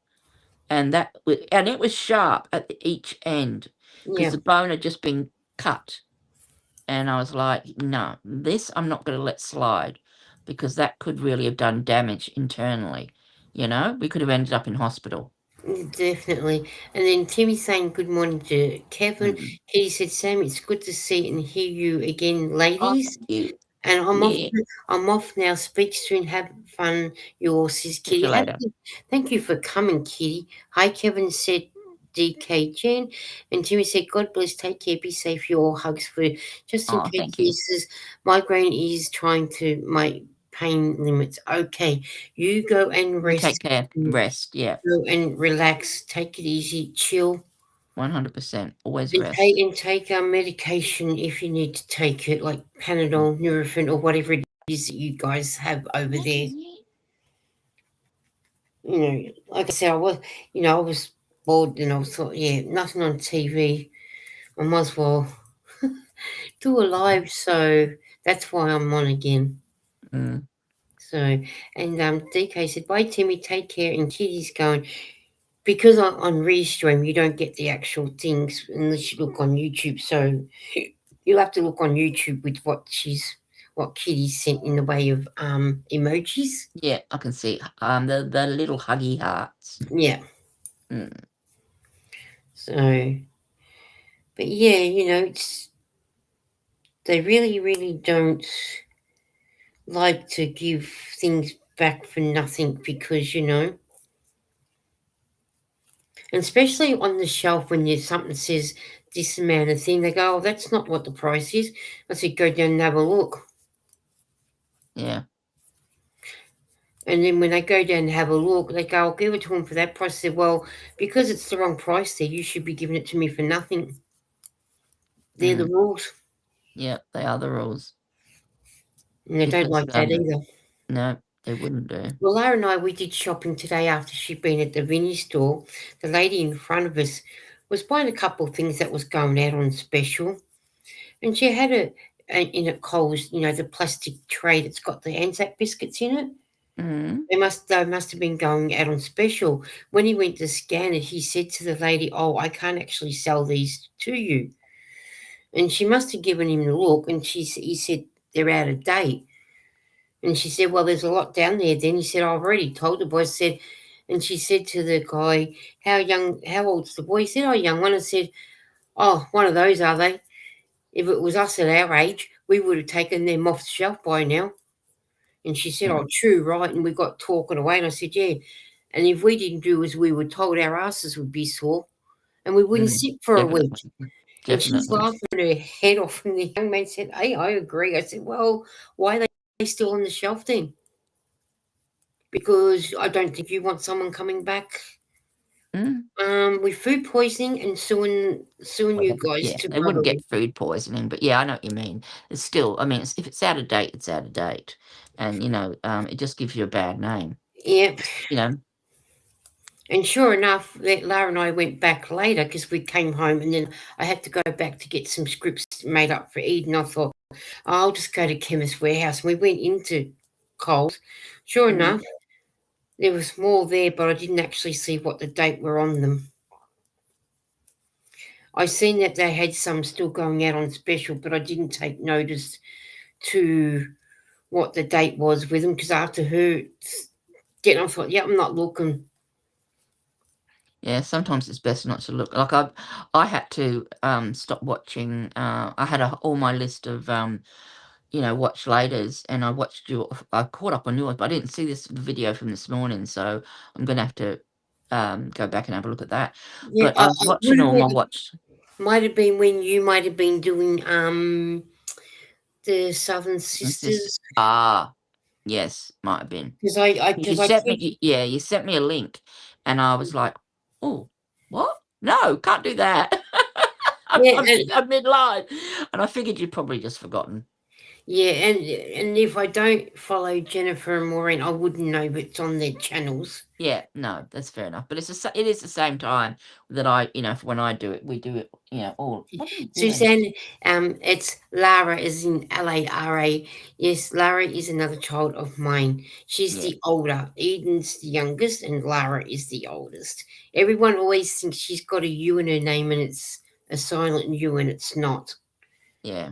and it was sharp at each end because yeah. the bone had just been cut. And I was like, no, this I'm not going to let slide because that could really have done damage internally. We could have ended up in hospital. Definitely. And then Timmy saying good morning to Kevin. Mm. He said, Sam, it's good to see and hear you again, Oh, ladies. thank you. And Yeah. I'm off now. Speak soon. Have fun. Yours, sis Catch Kitty. you later. Thank you for coming, Kitty. Hi, Kevin said DK Jen. And Timmy said, God bless. Take care. Be safe. You all hugs for Justin Oh, K. thank you. Says, migraine is trying to make pain limits. Okay. You go and You take rest. care. Rest. Yeah. Go and relax. Take it easy. Chill. 100%. Always And rest. take our medication if you need to take it, like Panadol, Nurofen, or whatever it is that you guys have over there. Like I said, I was bored and I was thought, yeah, nothing on TV. I might as well do a live, so that's why I'm on again. Mm. So, and DK said, bye, Timmy, take care. And Kitty's going, because on Restream, you don't get the actual things unless you look on YouTube. So you'll have to look on YouTube with what Kitty sent in the way of emojis. Yeah, I can see. The little huggy hearts. Yeah. Mm. So, but yeah, they really, really don't like to give things back for nothing because and especially on the shelf when there's something that says this amount of thing, they go, "Oh, that's not what the price is." I said, "Go down and have a look." Yeah. And then when they go down and have a look, they go, "I'll give it to them for that price." I said, "Well, because it's the wrong price there, you should be giving it to me for nothing." They're the Mm. rules. Yeah, they are the rules. And they don't Because, like that either. no, they wouldn't do. Well, Lara and I, we did shopping today after she'd been at the Vinnie store. The lady in front of us was buying a couple of things that was going out on special. And she had in a Coles, the plastic tray that's got the Anzac biscuits in it. Mm. They must have been going out on special. When he went to scan it, he said to the lady, "Oh, I can't actually sell these to you." And she must have given him the look, and he said they're out of date. And she said, "Well, there's a lot down there." Then he said, "I've already told the boy." Said, And she said to the guy, how old's the boy? He said, oh, young one. I said, oh, one of those, are they? If it was us at our age, we would have taken them off the shelf by now. And she said, oh, Mm, true, right. And we got talking away. And I said, yeah. And if we didn't do as we were told, our asses would be sore and we wouldn't mm, sit for a week. definitely. And she's Definitely. laughing her head off. And the young man said, hey, I agree. I said, well, why are they still on the shelf then? Because I don't think you want someone coming back Mm. with food poisoning and suing you Well, guys yeah, to they wouldn't get food poisoning, but yeah, I know what you mean. It's still, I mean, if it's out of date, it's out of date, and it just gives you a bad name. Yep. You know, And sure enough, Lara and I went back later because we came home, and then I had to go back to get some scripts made up for Eden. I thought, oh, I'll just go to Chemist Warehouse. And we went into Coles. Sure mm, enough, there was more there, but I didn't actually see what the date were on them. I seen that they had some still going out on special, but I didn't take notice to what the date was with them because after her getting, I thought, yeah, I'm not looking. yeah. Sometimes it's best not to look. Like I had to stop watching. I had all my list of watch laters, and I watched you. I caught up on yours, but I didn't see this video from this morning, so I'm gonna have to go back and have a look at that. Yeah, But I was it would watching have all my been, watch. might have been when you might have been doing the Southern What's this? Sisters Ah, yes, might have been. because I You because I sent kept, me, yeah, you sent me a link, and I was like, "Oh, what? No, can't do that." yeah I'm midlife, and I figured you'd probably just forgotten. yeah and if I don't follow Jennifer and Maureen, I wouldn't know, but it's on their channels. Yeah, no, that's fair enough. But it is the same time that when I do it, we do it, all. What are you doing? Suzanne, it's Lara, is in Lara. Yes, Lara is another child of mine. She's Yeah, the older. Eden's the youngest, and Lara is the oldest. Everyone always thinks she's got a U in her name, and it's a silent U, and it's not. yeah,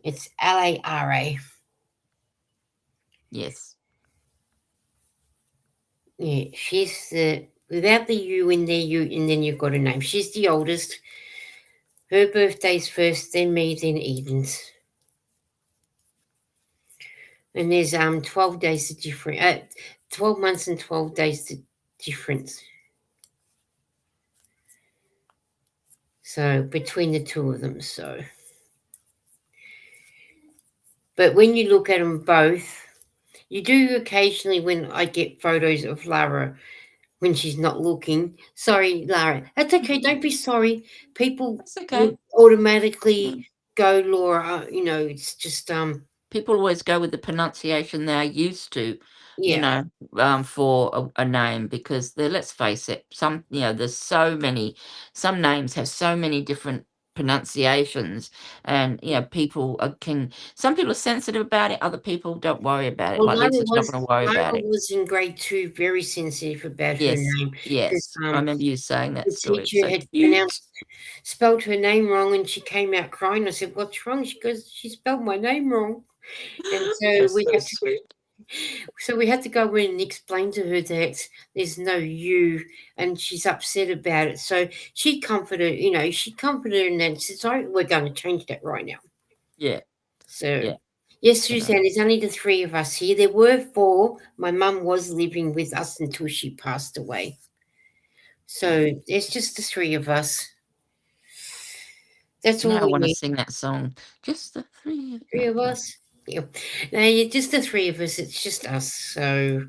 It's Lara. yes. Yeah, she's the without the U in there, you and then you've got a name. She's the oldest. Her birthday's first, then me, then Eden's. And there's 12 days of different 12 months and 12 days difference. So between the two of them. So, but when you look at them both, you do occasionally when I get photos of Lara when she's not looking. Sorry, Lara. That's okay. Don't be sorry. People That's okay. would automatically Mm. go Laura. It's just People always go with the pronunciation they're used to, you yeah. know, for a name because let's face it, there's some names have so many different pronunciations, and some people are sensitive about it, other people don't worry about it. Well, Like Lisa's not going to worry Lara about it. was in grade two, very sensitive about her Yes, name because yes, I remember you saying that the story. It's teacher so had cute. spelled her name wrong, and she came out crying. I said, "What's wrong?" She goes, "She spelled my name wrong." And so That's so sweet. we had to go in and explain to her that there's no you, and she's upset about it. So she comforted her and then said, "Sorry, we're going to change that right now." Yeah, So yeah, yes, you know. Suzanne, there's only the three of us here. There were four. My mum was living with us until she passed away. Yeah. So there's just the three of us. That's all Now I we want to need. sing that song. Just the three of Three no, of no. us. Yeah. No, yeah, just the three of us. It's just us. So,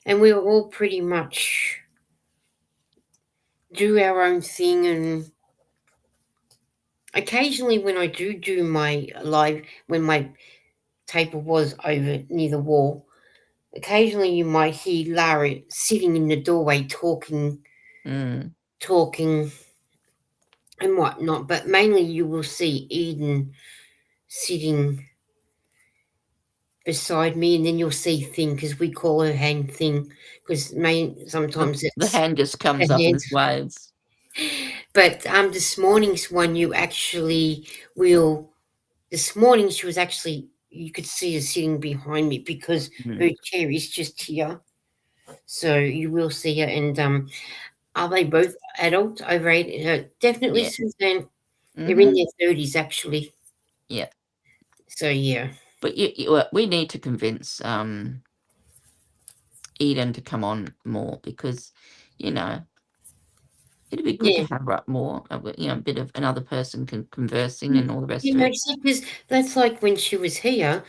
and we all pretty much do our own thing. And occasionally, when I do my live, when my table was over near the wall, occasionally you might hear Lara sitting in the doorway Mm. talking and whatnot. But mainly, you will see Eden sitting beside me, and then you'll see Thing because we call her Hand Thing because sometimes The it's hand just her comes up hands. in waves. But this morning's one, you actually will. This morning she was actually, you could see her sitting behind me because her Mm. chair is just here. So you will see her. And are they both adults over 8? Definitely, Yeah. Suzanne. They're in Mhm. their 30s, actually. Yeah. So yeah, But we need to convince Eden to come on more because, you know, it'd be good to yeah, have her up more. A bit of another person conversing and all the rest you of know, it. because that's like when she was here.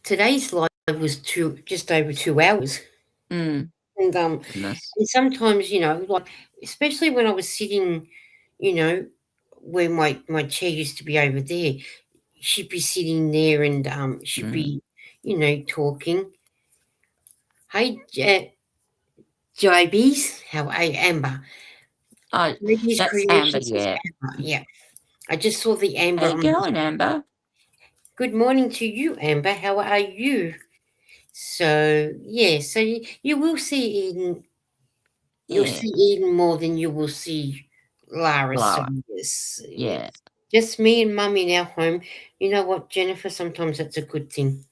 Today's live was just over 2 hours, Mm, and goodness. and sometimes like especially when I was sitting, you know, where my chair used to be over there, she'd be sitting there and she'd Mm. be, talking. Hey, JB's, how hey Amber. Oh, JB's that's Amber. Creations is Yeah. Amber. Yeah, I just saw the How Amber you on. going, Amber? Good morning to you, Amber. How are you? So yeah, so you will see Eden. You'll Yeah, see Eden more than you will see Lara. So Lara. yes, Yeah, yes. Just me and Mum in our home. You know what, Jennifer? Sometimes that's a good thing.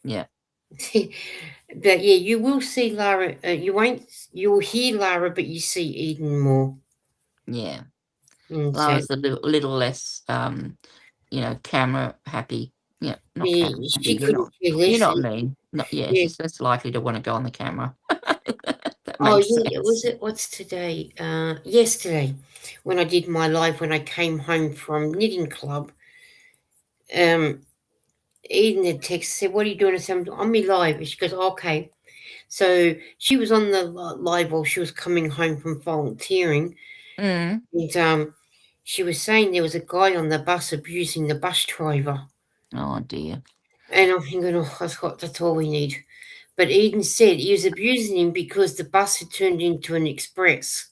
yeah, But yeah, you will see Lara. You won't. You'll hear Lara, but you see Eden more. yeah. And Lara's a little less, camera happy. Yeah, not yeah, camera happy. she couldn't care You less. know what I mean. Not, yeah, Yeah. she's less likely to want to go on the camera. That Oh makes yeah, was sense. it? What's today? Yesterday, when I did my live when I came home from knitting club. Um, Eden had text said, "What are you doing?" I said, "I'm on me live." And she goes, "Okay." So she was on the live while she was coming home from volunteering, Mm. and she was saying there was a guy on the bus abusing the bus driver, Oh dear. and I'm thinking, "Oh, that's all we need." But Eden said he was abusing him because the bus had turned into an express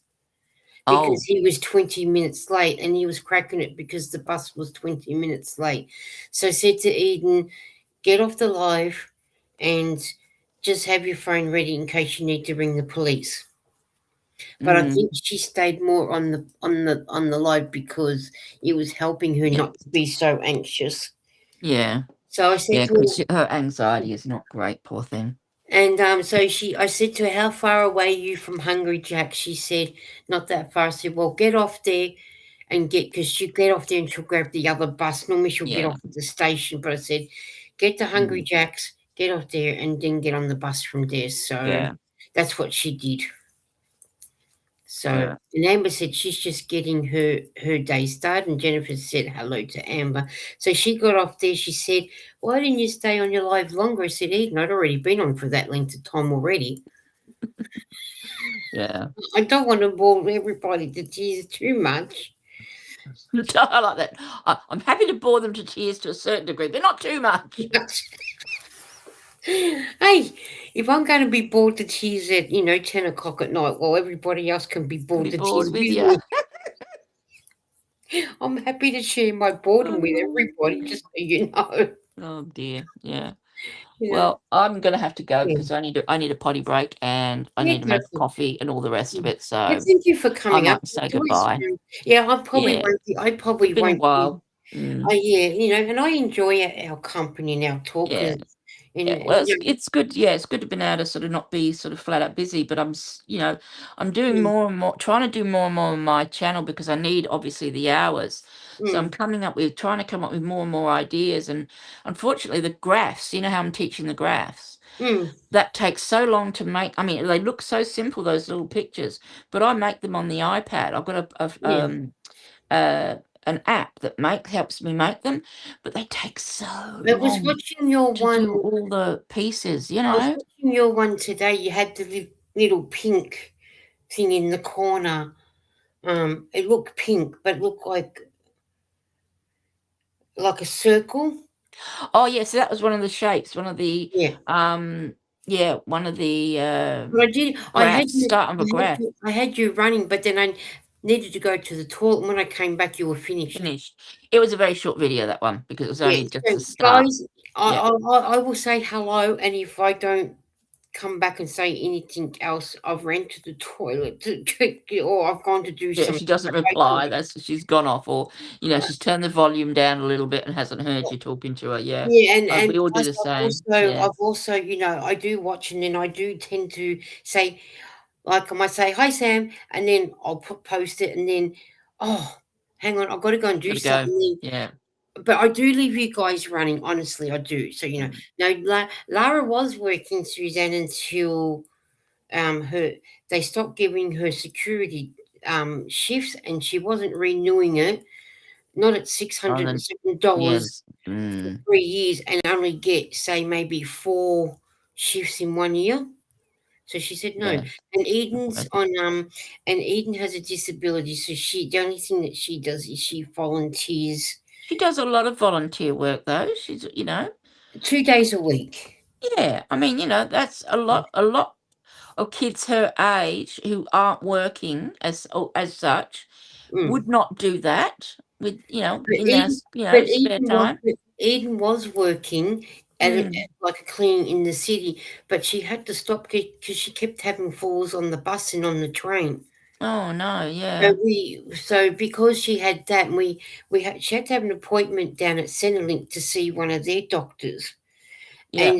because Oh. he was 20 minutes late, and he was cracking it because the bus was 20 minutes late. So I said to Eden, get off the live and just have your phone ready in case you need to ring the police. But I Mm. think she stayed more on the live because it was helping her Yeah. not to be so anxious. Yeah. So I said Yeah. to her, Because her anxiety is not great. Poor thing. and I said to her, "How far away are you from Hungry Jack?" She said, "Not that far." I said, "Well, get off there and because she'll get off there and she'll grab the other bus. Normally she'll get Yeah. off at the station, but I said, get to Hungry Mm. Jack's, get off there, and then get on the bus from there." So Yeah. that's what she did. So Yeah. and Amber said she's just getting her day started, and Jennifer said hello to Amber. So she got off there. She said, "Why didn't you stay on your live longer?" I said, "Eden, I'd already been on for that length of time already. Yeah. I don't want to bore everybody to tears too much." I like that. I'm happy to bore them to tears to a certain degree, but not too much. Hey, if I'm going to be bored to tears at 10 o'clock at night, while everybody else can be I'll bored be to tears bored with with you. me, I'm happy to share my boredom with Oh everybody. dear. Just so you know, Oh dear. Yeah. you know. Well, I'm gonna have to go Yeah, because I need a potty break and I yeah, need to go make for it. coffee and all the rest of Yeah. it. Yeah, So thank you for I coming up. might say It's always goodbye. fun. Yeah, I probably Yeah. won't be. I It's probably been a won't be. while. Oh Mm, yeah, and I enjoy our company and our talk, yeah. and Yeah, well, it's good. Yeah, it's good to be able to sort of not be sort of flat out busy. But I'm doing mm, more and more, trying to do more and more on my channel because I need obviously the hours. So I'm mm, trying to come up with more and more ideas. And unfortunately, the graphs. You know how I'm teaching the graphs. mm, That takes so long to make. I mean, they look so simple, those little pictures, but I make them on the iPad. I've got yeah. an app that helps me make them, but they take so I was long watching your to one. do all the pieces, I was watching your one today. You had the little pink thing in the corner. It looked pink, but looked like a circle. Oh, yes, that was one of the shapes, one of the, Yeah. one of the, But I did. graphs, start of a graph. I had you running, but then I needed to go to the toilet. And when I came back, you were finished. Finished. It was a very short video, that one, because it was Yeah. only just So, the start. guys, Yeah. I will say hello, and if I don't come back and say anything else. I've ran to the toilet or I've gone to do Yeah, if something. she doesn't I don't reply, that's she's gone off, or, know. she's turned the volume down a little bit and hasn't heard you talking to her, yeah. Yeah, We and all do plus the same, yeah. I've also, I do watch and then I do tend to say, like, I might say, "Hi, Sam," and then I'll post it and then, "Oh, hang on, I've gotta go and do Gotta go. something." Yeah. But I do leave you guys running, honestly, I do. So, Mm. now Lara was working, Suzanne, until, her they stopped giving her security, shifts, and she wasn't renewing it, not at Oh, then $607 yes. for Mm, 3 years and only get, say, maybe 4 shifts in 1 year. So she said no. yeah, And not Eden's worth it. on, and Eden has a disability, so the only thing that she does is she volunteers She does a lot of volunteer work, though, she's. 2 days a week. Yeah, I mean, that's a lot of kids her age who aren't working as such Mm. would not do that with, But in their Eden but spare time. Eden was working at Mm. like a clinic in the city, but she had to stop because she kept having falls on the bus and on the train. Oh, no, So yeah. because she had that, and she had to have an appointment down at Centrelink to see one of their doctors. Yeah.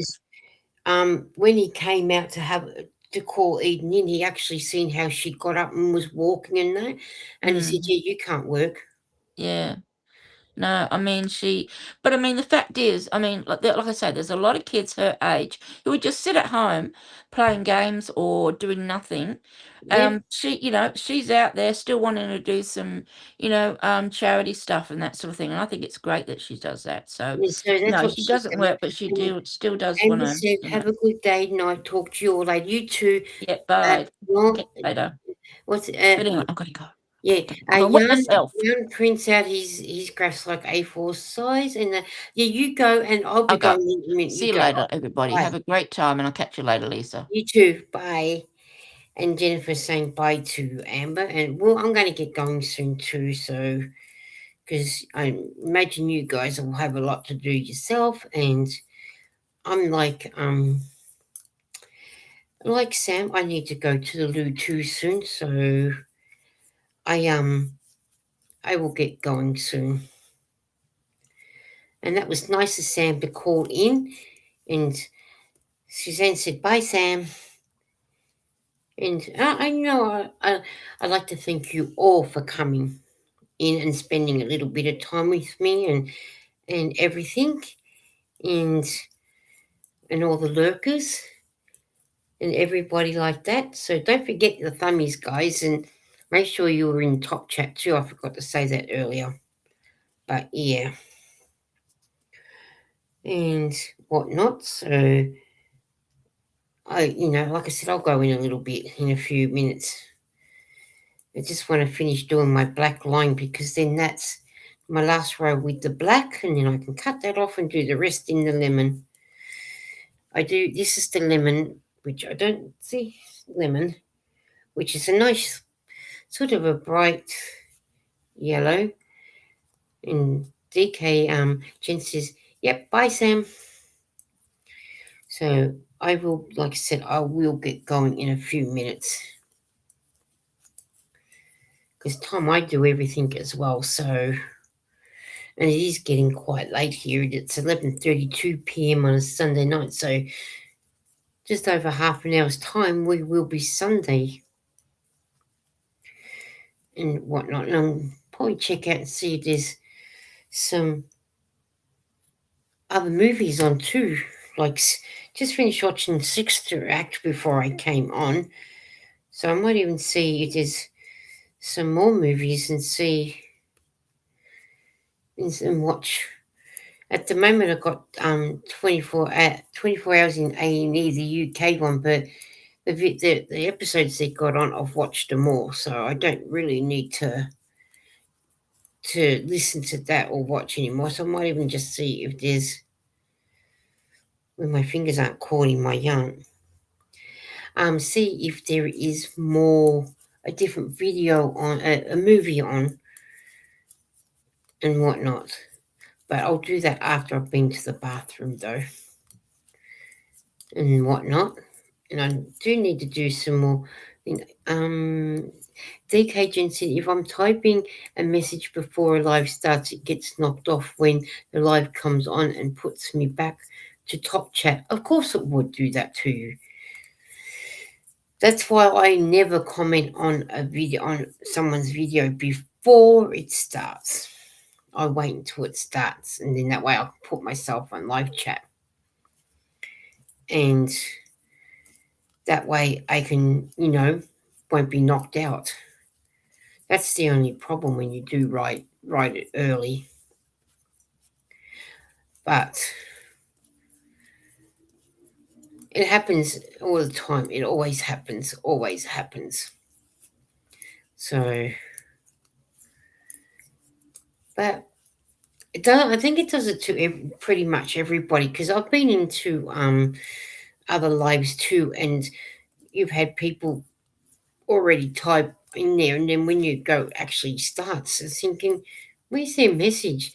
And when he came out to call Eden in, he actually seen how she got up and was walking and that, and he said, Mm. "Yeah, you can't work." Yeah. No, I mean, but I mean, the fact is, I mean, like I say, there's a lot of kids her age who would just sit at home playing games or doing nothing. Yeah. She's out there still wanting to do some, charity stuff and that sort of thing. And I think it's great that she does that. So, Yeah, so that's what she she doesn't said. work, but she still does And want you to, said, "Have a good day, and I talk to you all later." You too. yeah, bye. Your Okay, later. what's But anyway, I've got to go. yeah, I've got to wet Jan myself. prints out his graphs like A4 size, and yeah, you go, and I'll be Okay. going in a minute. See You you go. later, everybody. Bye. Have a great time, and I'll catch you later, Lisa. You too. Bye. And Jennifer's saying bye to Amber, and well, I'm going to get going soon too. So, because I imagine you guys will have a lot to do yourself, and I'm like Sam, I need to go to the loo too soon. So I I will get going soon. And that was nice of Sam to call in. And Suzanne said, "Bye, Sam." And I'd like to thank you all for coming in and spending a little bit of time with me and everything, and all the lurkers and everybody like that. So don't forget the thummies, guys, and make sure you were in top chat too. I forgot to say that earlier. But yeah, and whatnot. So like I said, I'll go in a little bit in a few minutes. I just want to finish doing my black line because then that's my last row with the black, and then I can cut that off and do the rest in the lemon. This is the lemon, which I don't see lemon, which is a nice sort of a bright yellow. And DK Jen says, "Yep, bye Sam." So I will, like I said, I will get going in a few minutes because Tom, I do everything as well. So, and it is getting quite late here. It's 11:32 p.m. on a Sunday night. So just over half an hour's time, we will be Sunday and whatnot. And I'll probably check out and see if there's some other movies on too. Like just finished watching Sixth Act before I came on, so I might even see if there's some more movies and see and watch. At the moment, I've got 24 hours in A&E, the UK one, but the episodes they got on, I've watched them all, so I don't really need to listen to that or watch anymore. So I might even just see if there's when my fingers aren't caught in my yarn. See if there is a different video on a movie on and whatnot. But I'll do that after I've been to the bathroom though and whatnot. and I do need to do some more. You know, DK Jen said if I'm typing a message before a live starts, it gets knocked off when the live comes on and puts me back to top chat. Of course, it would do that to you. That's why I never comment on a video on someone's video before it starts. I wait until it starts, and then that way I can put myself on live chat, and that way I can, won't be knocked out. That's the only problem when you do write it early. But it happens all the time. It always happens. Always happens. So, but it does. I think it does it to pretty much everybody because I've been into other lives too, and you've had people already type in there, and then when you go actually starts, it's thinking, where's their message?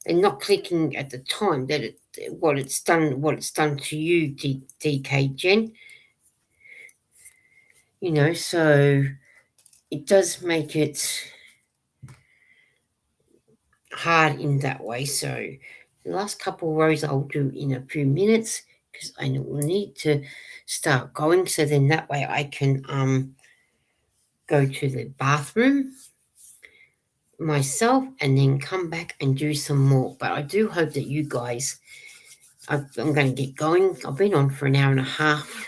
And not clicking at the time that what it's done to you, DK Jen. So it does make it hard in that way. So the last couple of rows I'll do in a few minutes because I will need to start going. So then that way I can go to the bathroom myself and then come back and do some more. But I do hope that you guys, I'm going to get going. I've been on for an hour and a half.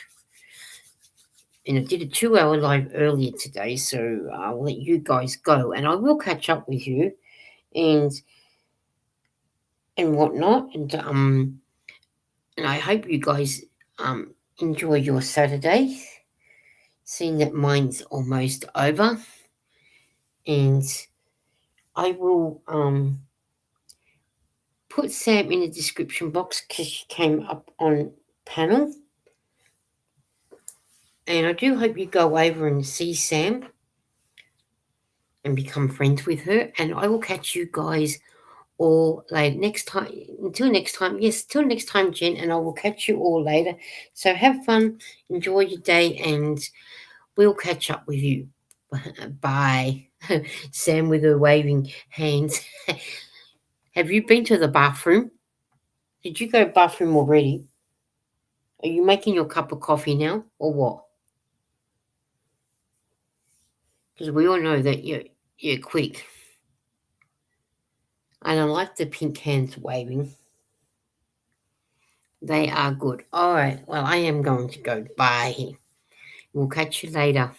And I did a 2-hour live earlier today, so I'll let you guys go, and I will catch up with you, and whatnot, and I hope you guys enjoy your Saturday. Seeing that mine's almost over, and I will put Sam in the description box because she came up on panel, and I do hope you go over and see Sam and become friends with her, and I will catch you guys all later next time. Until next time, yes, till next time, Jen, and I will catch you all later. So have fun, enjoy your day, and we'll catch up with you. Bye. Sam with her waving hands. Have you been to the bathroom? Did you go to the bathroom already? Are you making your cup of coffee now, or what? Because we all know that you're quick. And I like the pink hands waving. They are good. All right. Well, I am going to go. Bye. We'll catch you later.